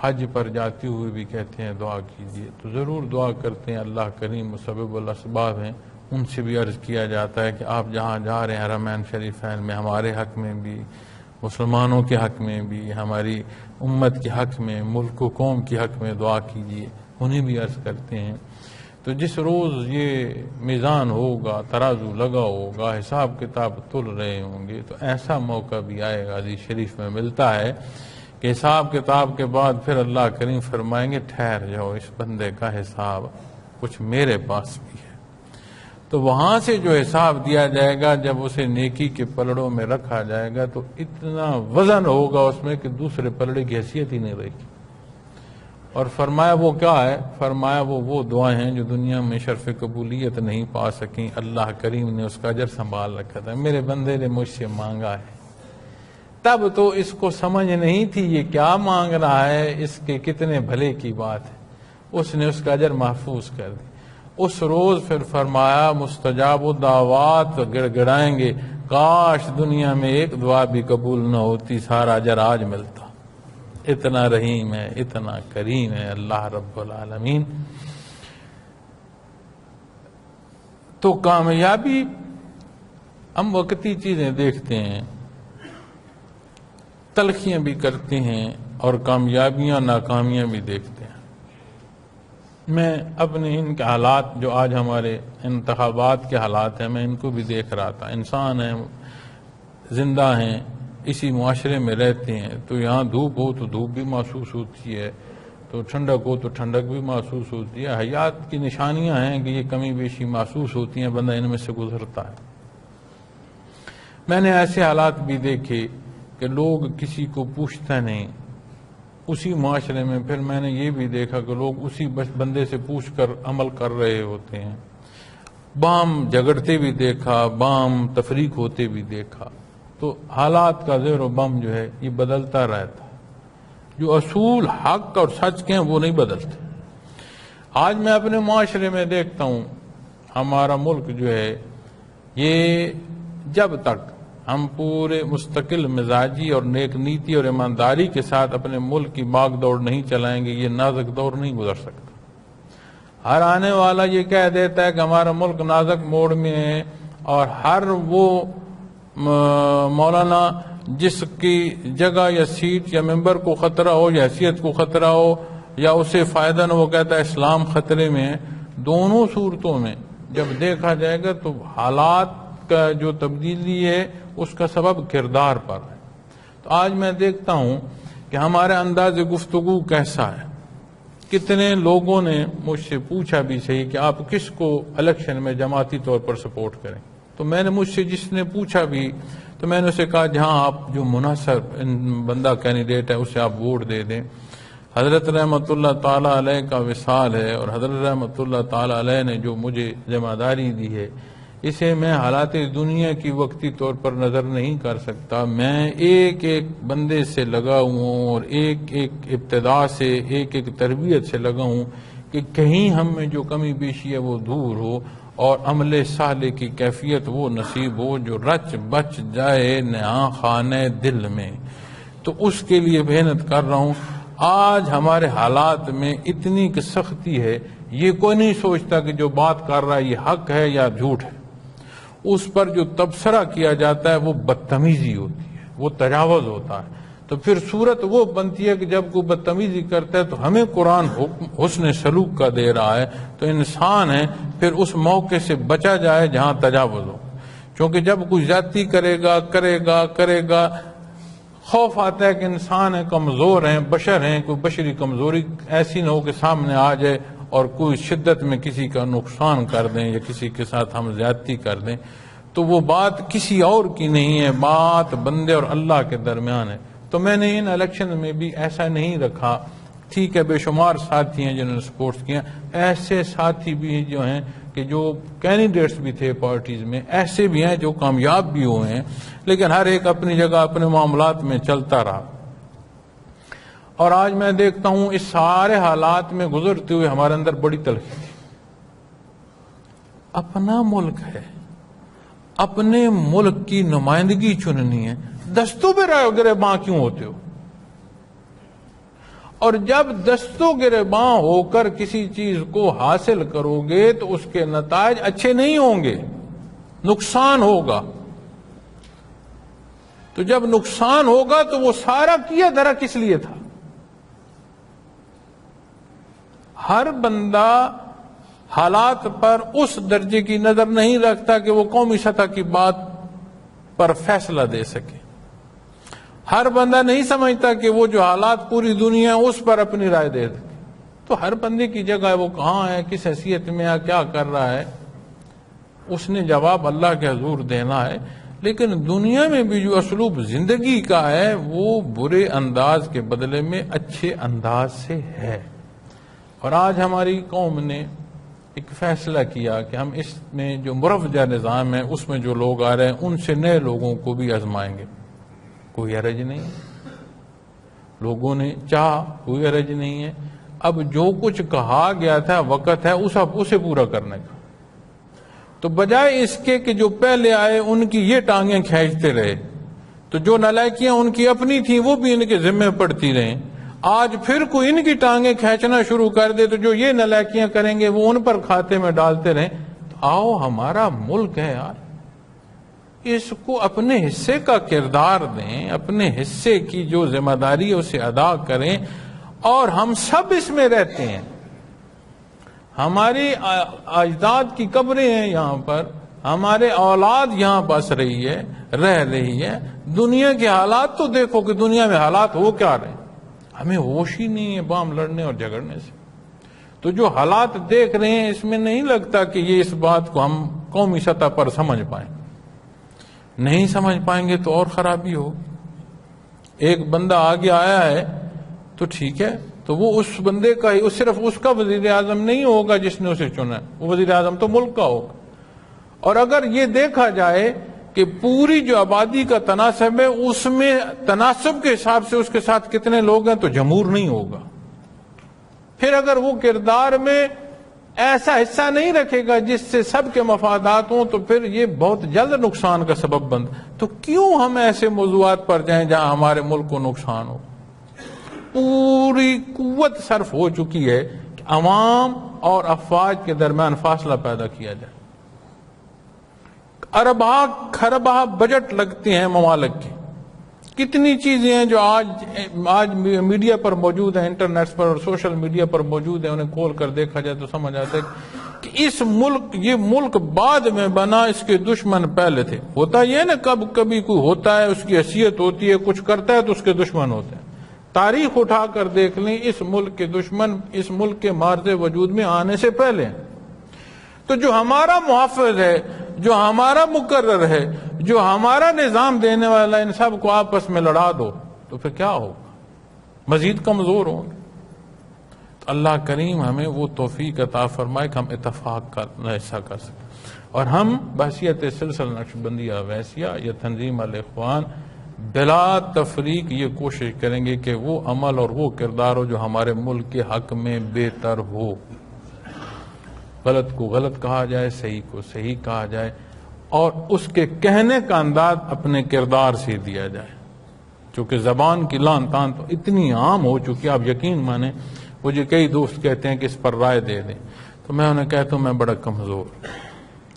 حج پر جاتے ہوئے بھی کہتے ہیں دعا کیجئے. تو ضرور دعا کرتے ہیں، اللہ کریم مسبب الاسباب ہیں. ان سے بھی عرض کیا جاتا ہے کہ آپ جہاں جا رہے ہیں حرمین شریفین میں ہمارے حق میں بھی، مسلمانوں کے حق میں بھی، ہماری امت کے حق میں، ملک و قوم کے حق میں دعا کیجئے. انہیں بھی عرض کرتے ہیں. تو جس روز یہ میزان ہوگا، ترازو لگا ہوگا، حساب کتاب تل رہے ہوں گے تو ایسا موقع بھی آئے گا. حدیث شریف میں ملتا ہے کہ حساب کتاب کے بعد پھر اللہ کریم فرمائیں گے ٹھہر جاؤ، اس بندے کا حساب کچھ میرے پاس بھی ہے. تو وہاں سے جو حساب دیا جائے گا جب اسے نیکی کے پلڑوں میں رکھا جائے گا تو اتنا وزن ہوگا اس میں کہ دوسرے پلڑے کی حیثیت ہی نہیں رہے گی. اور فرمایا وہ کیا ہے؟ فرمایا وہ دعائیں ہیں جو دنیا میں شرف قبولیت نہیں پا سکیں، اللہ کریم نے اس کا اجر سنبھال رکھا تھا. میرے بندے نے مجھ سے مانگا ہے، تب تو اس کو سمجھ نہیں تھی یہ کیا مانگ رہا ہے، اس کے کتنے بھلے کی بات ہے. اس نے اس کا اجر محفوظ کر دی. اس روز پھر فرمایا مستجاب الدعوات گڑ گڑائیں گے، کاش دنیا میں ایک دعا بھی قبول نہ ہوتی، سارا اجر آج ملتا. اتنا رحیم ہے، اتنا کریم ہے اللہ رب العالمین. تو کامیابی ہم وقتی چیزیں دیکھتے ہیں، تلخیاں بھی کرتے ہیں اور کامیابیاں ناکامیاں بھی دیکھتے ہیں. میں اپنے ان کے حالات جو آج ہمارے انتخابات کے حالات ہیں میں ان کو بھی دیکھ رہا تھا. انسان ہیں، زندہ ہیں، اسی معاشرے میں رہتے ہیں، تو یہاں دھوپ ہو تو دھوپ بھی محسوس ہوتی ہے، تو ٹھنڈک ہو تو ٹھنڈک بھی محسوس ہوتی ہے. حیات کی نشانیاں ہیں کہ یہ کمی بیشی محسوس ہوتی ہیں، بندہ ان میں سے گزرتا ہے. میں نے ایسے حالات بھی دیکھے کہ لوگ کسی کو پوچھتا نہیں اسی معاشرے میں. پھر میں نے یہ بھی دیکھا کہ لوگ اسی بندے سے پوچھ کر عمل کر رہے ہوتے ہیں. بام جھگڑتے بھی دیکھا، بام تفریق ہوتے بھی دیکھا. تو حالات کا زیر و بم جو ہے یہ بدلتا رہتا. جو اصول حق اور سچ کے ہیں وہ نہیں بدلتے. آج میں اپنے معاشرے میں دیکھتا ہوں ہمارا ملک جو ہے یہ جب تک ہم پورے مستقل مزاجی اور نیک نیتی اور ایمانداری کے ساتھ اپنے ملک کی باغ دوڑ نہیں چلائیں گے یہ نازک دور نہیں گزر سکتا. ہر آنے والا یہ کہہ دیتا ہے کہ ہمارا ملک نازک موڑ میں ہے، اور ہر وہ مولانا جس کی جگہ یا سیٹ یا ممبر کو خطرہ ہو یا حیثیت کو خطرہ ہو یا اسے فائدہ نہ، وہ کہتا ہے اسلام خطرے میں ہے. دونوں صورتوں میں جب دیکھا جائے گا تو حالات کا جو تبدیلی ہے اس کا سبب کردار پر ہے. تو آج میں دیکھتا ہوں کہ ہمارا انداز گفتگو کیسا ہے. کتنے لوگوں نے مجھ سے پوچھا بھی صحیح کہ آپ کس کو الیکشن میں جماعتی طور پر سپورٹ کریں. تو میں نے مجھ سے جس نے پوچھا بھی تو میں نے اسے کہا جہاں آپ جو مناسب بندہ کینڈیڈیٹ ہے اسے آپ ووٹ دے دیں. حضرت رحمت اللہ تعالیٰ علیہ کا وصال ہے، اور حضرت رحمت اللہ تعالیٰ علیہ نے جو مجھے ذمہ داری دی ہے اسے میں حالات دنیا کی وقتی طور پر نظر نہیں کر سکتا. میں ایک ایک بندے سے لگا ہوں اور ایک ایک ابتدا سے ایک ایک تربیت سے لگا ہوں کہ کہیں ہم میں جو کمی بیشی ہے وہ دور ہو اور عمل صالح کی کیفیت وہ نصیب ہو جو رچ بچ جائے نہاں خانے دل میں. تو اس کے لیے محنت کر رہا ہوں. آج ہمارے حالات میں اتنی کہ سختی ہے، یہ کوئی نہیں سوچتا کہ جو بات کر رہا ہے یہ حق ہے یا جھوٹ ہے. اس پر جو تبصرہ کیا جاتا ہے وہ بدتمیزی ہوتی ہے، وہ تجاوز ہوتا ہے. تو پھر صورت وہ بنتی ہے کہ جب کوئی بدتمیزی کرتا ہے تو ہمیں قرآن حسن سلوک کا دے رہا ہے، تو انسان ہے پھر اس موقع سے بچا جائے جہاں تجاوز ہو. کیونکہ جب کوئی زیادتی کرے گا خوف آتا ہے کہ انسان ہے، کمزور ہیں، بشر ہیں، کوئی بشری کمزوری ایسی نہ ہو کہ سامنے آ جائے اور کوئی شدت میں کسی کا نقصان کر دیں یا کسی کے ساتھ ہم زیادتی کر دیں. تو وہ بات کسی اور کی نہیں ہے، بات بندے اور اللہ کے درمیان ہے. تو میں نے ان الیکشن میں بھی ایسا نہیں رکھا. ٹھیک ہے بے شمار ساتھی ہیں جنہوں نے سپورٹس کیا، ایسے ساتھی بھی جو ہیں کہ جو کینڈیڈیٹس بھی تھے پارٹیز میں، ایسے بھی ہیں جو کامیاب بھی ہوئے ہیں، لیکن ہر ایک اپنی جگہ اپنے معاملات میں چلتا رہا. اور آج میں دیکھتا ہوں اس سارے حالات میں گزرتے ہوئے ہمارے اندر بڑی تلخی ہے. اپنا ملک ہے، اپنے ملک کی نمائندگی چننی ہے، دستوں پہ گریباں کیوں ہوتے ہو؟ اور جب دستوں گریباں ہو کر کسی چیز کو حاصل کرو گے تو اس کے نتائج اچھے نہیں ہوں گے، نقصان ہوگا. تو جب نقصان ہوگا تو وہ سارا کیا دھرا کس لیے تھا؟ ہر بندہ حالات پر اس درجے کی نظر نہیں رکھتا کہ وہ قومی سطح کی بات پر فیصلہ دے سکے. ہر بندہ نہیں سمجھتا کہ وہ جو حالات پوری دنیا ہے اس پر اپنی رائے دے سکے. تو ہر بندے کی جگہ ہے، وہ کہاں ہے، کس حیثیت میں ہے، کیا کر رہا ہے. اس نے جواب اللہ کے حضور دینا ہے. لیکن دنیا میں بھی جو اسلوب زندگی کا ہے وہ برے انداز کے بدلے میں اچھے انداز سے ہے. اور آج ہماری قوم نے ایک فیصلہ کیا کہ ہم اس میں جو مروجہ نظام ہے اس میں جو لوگ آ رہے ہیں ان سے نئے لوگوں کو بھی آزمائیں گے. کوئی حرج نہیں ہے. لوگوں نے چاہا، کوئی حرج نہیں ہے. اب جو کچھ کہا گیا تھا وقت ہے اسے پورا کرنے کا. تو بجائے اس کے کہ جو پہلے آئے ان کی یہ ٹانگیں کھینچتے رہے، تو جو نالائکیاں ان کی اپنی تھیں وہ بھی ان کے ذمہ پڑتی رہیں. آج پھر کوئی ان کی ٹانگیں کھینچنا شروع کر دے تو جو یہ نالائکیاں کریں گے وہ ان پر کھاتے میں ڈالتے رہیں. تو آؤ، ہمارا ملک ہے یار، اس کو اپنے حصے کا کردار دیں، اپنے حصے کی جو ذمہ داری ہے اسے ادا کریں. اور ہم سب اس میں رہتے ہیں. ہماری اجداد کی قبریں ہیں یہاں پر، ہمارے اولاد یہاں بس رہی ہے، رہ رہی ہے. دنیا کے حالات تو دیکھو کہ دنیا میں حالات ہو کیا رہے ہیں. ہمیں ہوش ہی نہیں ہے بام لڑنے اور جھگڑنے سے. تو جو حالات دیکھ رہے ہیں اس میں نہیں لگتا کہ یہ اس بات کو ہم قومی سطح پر سمجھ پائیں. نہیں سمجھ پائیں گے تو اور خرابی ہوگی. ایک بندہ آگے آیا ہے تو ٹھیک ہے، تو وہ اس بندے کا ہی، صرف اس کا وزیر اعظم نہیں ہوگا جس نے اسے چنا ہے، وہ وزیر اعظم تو ملک کا ہوگا. اور اگر یہ دیکھا جائے کہ پوری جو آبادی کا تناسب ہے اس میں تناسب کے حساب سے اس کے ساتھ کتنے لوگ ہیں تو جمہور نہیں ہوگا. پھر اگر وہ کردار میں ایسا حصہ نہیں رکھے گا جس سے سب کے مفادات ہوں تو پھر یہ بہت جلد نقصان کا سبب بند. تو کیوں ہم ایسے موضوعات پر جائیں جہاں ہمارے ملک کو نقصان ہو. پوری قوت صرف ہو چکی ہے کہ عوام اور افواج کے درمیان فاصلہ پیدا کیا جائے. ارباں خرباں بجٹ لگتے ہیں ممالک کے. کتنی چیزیں ہیں جو آج میڈیا پر موجود ہیں، انٹرنیٹ پر اور سوشل میڈیا پر موجود ہیں. انہیں کھول کر دیکھا جائے تو سمجھ آتا ہے کہ یہ ملک بعد میں بنا، اس کے دشمن پہلے تھے. ہوتا یہ ہے نا، کبھی کوئی ہوتا ہے، اس کی حیثیت ہوتی ہے، کچھ کرتا ہے تو اس کے دشمن ہوتے ہیں. تاریخ اٹھا کر دیکھ لیں، اس ملک کے دشمن اس ملک کے مارز وجود میں آنے سے پہلے ہیں. تو جو ہمارا محافظ ہے، جو ہمارا مقرر ہے، جو ہمارا نظام دینے والا، ان سب کو آپس میں لڑا دو تو پھر کیا ہوگا؟ مزید کمزور ہوں گے. تو اللہ کریم ہمیں وہ توفیق عطا فرمائے کہ ہم اتفاق کا حصہ کر سکیں. اور ہم بحیثیت سلسلہ نقشبندیہ اویسیہ یا تنظیم الاخوان بلا تفریق یہ کوشش کریں گے کہ وہ عمل اور وہ کردار ہو جو ہمارے ملک کے حق میں بہتر ہو. غلط کو غلط کہا جائے، صحیح کو صحیح کہا جائے، اور اس کے کہنے کا انداز اپنے کردار سے دیا جائے. چونکہ زبان کی لان تان تو اتنی عام ہو چکی، آپ یقین مانیں. مجھے کئی دوست کہتے ہیں کہ اس پر رائے دے دیں، تو میں انہیں کہتا ہوں میں بڑا کمزور،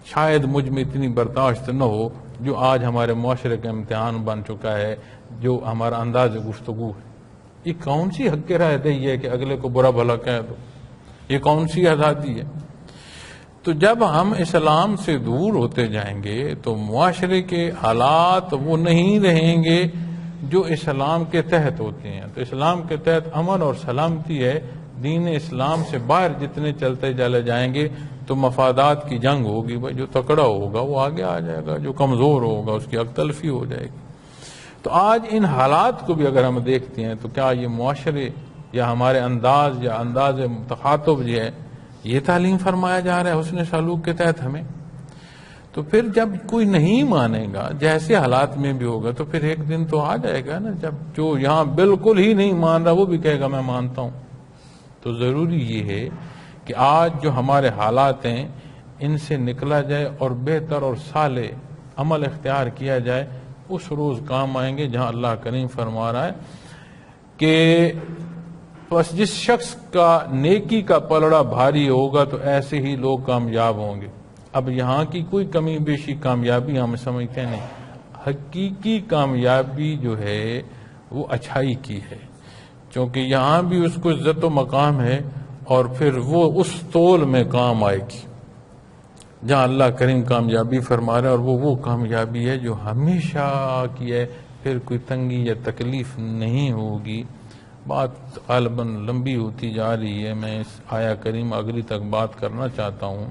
شاید مجھ میں اتنی برداشت نہ ہو جو آج ہمارے معاشرے کا امتحان بن چکا ہے، جو ہمارا انداز گفتگو ہے. یہ کون سی حق رائے دہی ہے کہ اگلے کو برا بھلا کہہ دو؟ یہ کون سی آزادی ہے؟ تو جب ہم اسلام سے دور ہوتے جائیں گے تو معاشرے کے حالات وہ نہیں رہیں گے جو اسلام کے تحت ہوتے ہیں. تو اسلام کے تحت امن اور سلامتی ہے. دین اسلام سے باہر جتنے چلتے چلے جائیں گے تو مفادات کی جنگ ہوگی. بھائی جو تکڑا ہوگا وہ آگے آ جائے گا، جو کمزور ہوگا اس کی حق تلفی ہو جائے گی. تو آج ان حالات کو بھی اگر ہم دیکھتے ہیں تو کیا یہ معاشرے یا ہمارے انداز یا انداز متخاطب جو ہے یہ تعلیم فرمایا جا رہا ہے حسن سلوک کے تحت ہمیں؟ تو پھر جب کوئی نہیں مانے گا جیسے حالات میں بھی ہوگا تو پھر ایک دن تو آ جائے گا نا جب جو یہاں بالکل ہی نہیں مان رہا وہ بھی کہے گا میں مانتا ہوں. تو ضروری یہ ہے کہ آج جو ہمارے حالات ہیں ان سے نکلا جائے اور بہتر اور صالح عمل اختیار کیا جائے. اس روز کام آئیں گے جہاں اللہ کریم فرما رہا ہے کہ بس جس شخص کا نیکی کا پلڑا بھاری ہوگا تو ایسے ہی لوگ کامیاب ہوں گے. اب یہاں کی کوئی کمی بیشی کامیابی ہم سمجھتے نہیں. حقیقی کامیابی جو ہے وہ اچھائی کی ہے، چونکہ یہاں بھی اس کو عزت و مقام ہے اور پھر وہ اس طول میں کام آئے گی جہاں اللہ کریم کامیابی فرما رہا ہے. اور وہ کامیابی ہے جو ہمیشہ کی ہے، پھر کوئی تنگی یا تکلیف نہیں ہوگی. بات غالباً لمبی ہوتی جا رہی ہے، میں اس آیا کریم اگلی تک بات کرنا چاہتا ہوں.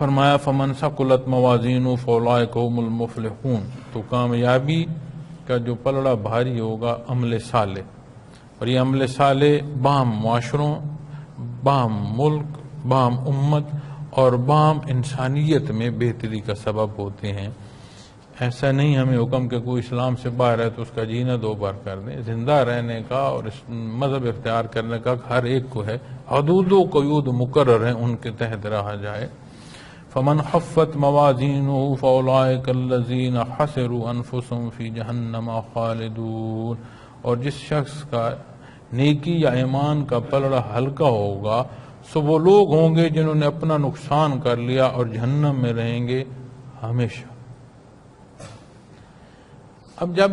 فرمایا فمن ثقلت موازینہ فاولئک هم المفلحون، تو کامیابی کا جو پلڑا بھاری ہوگا عمل صالح، اور یہ عمل صالح باہم معاشروں، باہم ملک، باہم امت اور باہم انسانیت میں بہتری کا سبب ہوتے ہیں۔ ایسا نہیں ہمیں حکم کہ کوئی اسلام سے باہر ہے تو اس کا جینا دو بار کر دیں، زندہ رہنے کا اور اس مذہب اختیار کرنے کا ہر ایک کو ہے، حدود و قیود مقرر ہیں، ان کے تحت رہا جائے۔ فمن خفت موازینہ فاولئک الذین خسروا انفسهم فی جہنم خالدون، اور جس شخص کا نیکی یا ایمان کا پلڑا ہلکا ہوگا سو وہ لوگ ہوں گے جنہوں نے اپنا نقصان کر لیا اور جہنم میں رہیں گے ہمیشہ۔ اب جب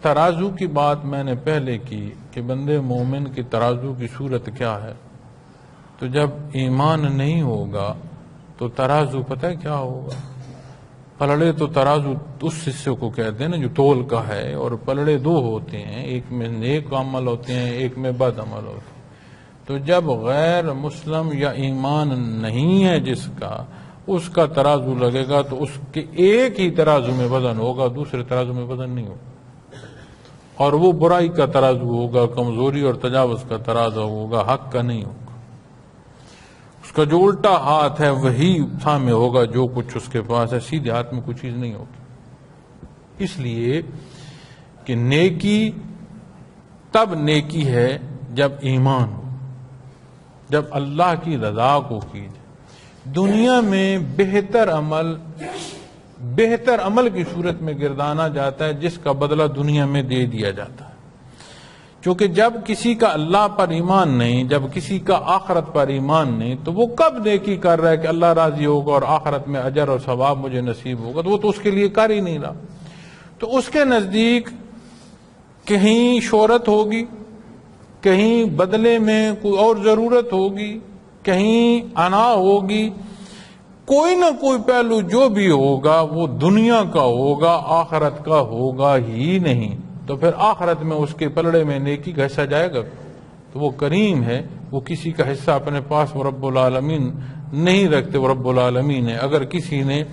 ترازو کی بات میں نے پہلے کی کہ بندے مومن کی ترازو کی صورت کیا ہے، تو جب ایمان نہیں ہوگا تو ترازو پتہ ہے کیا ہوگا؟ پلڑے تو ترازو اس حصے کو کہتے ہیں نا جو تول کا ہے، اور پلڑے دو ہوتے ہیں، ایک میں نیک عمل ہوتے ہیں، ایک میں بد عمل ہوتے ہیں۔ تو جب غیر مسلم یا ایمان نہیں ہے جس کا، اس کا ترازو لگے گا تو اس کے ایک ہی ترازو میں وزن ہوگا، دوسرے ترازو میں وزن نہیں ہوگا، اور وہ برائی کا ترازو ہوگا، کمزوری اور تجاوز کا ترازو ہوگا، حق کا نہیں ہوگا۔ اس کا جو الٹا ہاتھ ہے وہی سامنے ہوگا، جو کچھ اس کے پاس ہے، سیدھے ہاتھ میں کوئی چیز نہیں ہوگی۔ اس لیے کہ نیکی تب نیکی ہے جب ایمان ہو، جب اللہ کی رضا کو کیجیے۔ دنیا میں بہتر عمل کی صورت میں گردانا جاتا ہے جس کا بدلہ دنیا میں دے دیا جاتا ہے، کیونکہ جب کسی کا اللہ پر ایمان نہیں، جب کسی کا آخرت پر ایمان نہیں، تو وہ کب نیکی کر رہا ہے کہ اللہ راضی ہوگا اور آخرت میں اجر اور ثواب مجھے نصیب ہوگا، تو وہ تو اس کے لیے کر ہی نہیں رہا۔ تو اس کے نزدیک کہیں شہرت ہوگی، کہیں بدلے میں کوئی اور ضرورت ہوگی، کہیں انا ہوگی، کوئی نہ کوئی پہلو جو بھی ہوگا وہ دنیا کا ہوگا، آخرت کا ہوگا ہی نہیں۔ تو پھر آخرت میں اس کے پلڑے میں نیکی کا حصہ جائے گا؟ تو وہ کریم ہے، وہ کسی کا حصہ اپنے پاس وہ رب العالمین نہیں رکھتے، وہ رب العالمین ہے۔ اگر کسی نے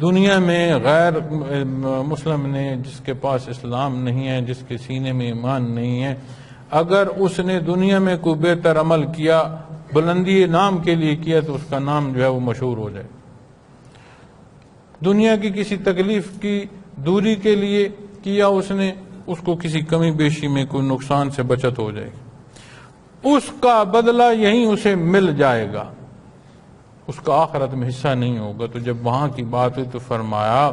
دنیا میں غیر مسلم نے، جس کے پاس اسلام نہیں ہے، جس کے سینے میں ایمان نہیں ہے، اگر اس نے دنیا میں کوئی بہتر عمل کیا، بلندی نام کے لیے کیا، تو اس کا نام جو ہے وہ مشہور ہو جائے۔ دنیا کی کسی تکلیف کی دوری کے لیے کیا اس نے، اس کو کسی کمی بیشی میں کوئی نقصان سے بچت ہو جائے گی، اس کا بدلہ یہیں اسے مل جائے گا، اس کا آخرت میں حصہ نہیں ہوگا۔ تو جب وہاں کی بات ہوئی تو فرمایا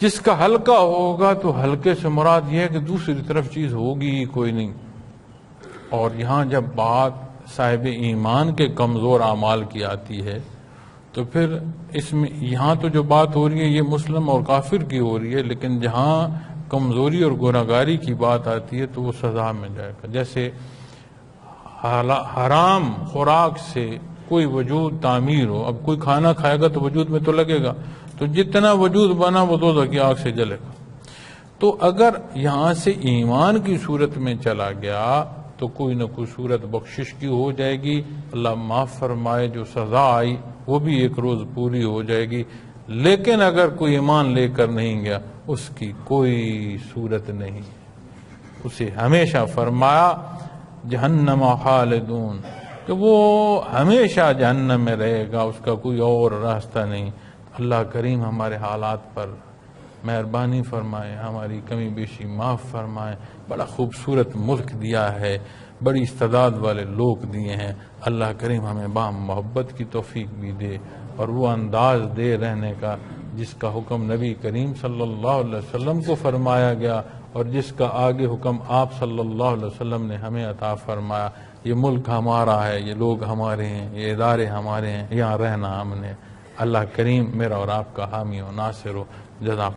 جس کا ہلکا ہوگا، تو ہلکے سے مراد یہ ہے کہ دوسری طرف چیز ہوگی ہی کوئی نہیں۔ اور یہاں جب بات صاحب ایمان کے کمزور اعمال کی آتی ہے تو پھر اس میں یہاں تو جو بات ہو رہی ہے یہ مسلم اور کافر کی ہو رہی ہے، لیکن جہاں کمزوری اور گناہگاری کی بات آتی ہے تو وہ سزا میں جائے گا۔ جیسے حرام خوراک سے کوئی وجود تعمیر ہو، اب کوئی کھانا کھائے گا تو وجود میں تو لگے گا، تو جتنا وجود بنا وہ دوزخ کی آگ سے جلے گا۔ تو اگر یہاں سے ایمان کی صورت میں چلا گیا تو کوئی نہ کوئی صورت بخشش کی ہو جائے گی، اللہ معاف فرمائے، جو سزا آئی وہ بھی ایک روز پوری ہو جائے گی۔ لیکن اگر کوئی ایمان لے کر نہیں گیا اس کی کوئی صورت نہیں، اسے ہمیشہ فرمایا جہنم خالدون، کہ وہ ہمیشہ جہنم میں رہے گا، اس کا کوئی اور راستہ نہیں۔ اللہ کریم ہمارے حالات پر مہربانی فرمائے، ہماری کمی بیشی معاف فرمائے۔ بڑا خوبصورت ملک دیا ہے، بڑی استعداد والے لوگ دیے ہیں، اللہ کریم ہمیں باہم محبت کی توفیق بھی دے، اور وہ انداز دے رہنے کا جس کا حکم نبی کریم صلی اللہ علیہ وسلم کو فرمایا گیا، اور جس کا آگے حکم آپ صلی اللہ علیہ وسلم نے ہمیں عطا فرمایا۔ یہ ملک ہمارا ہے، یہ لوگ ہمارے ہیں، یہ ادارے ہمارے ہیں، یہاں رہنا ہم نے۔ اللہ کریم میرا اور آپ کا حامی و ناصر ہو۔ جزاک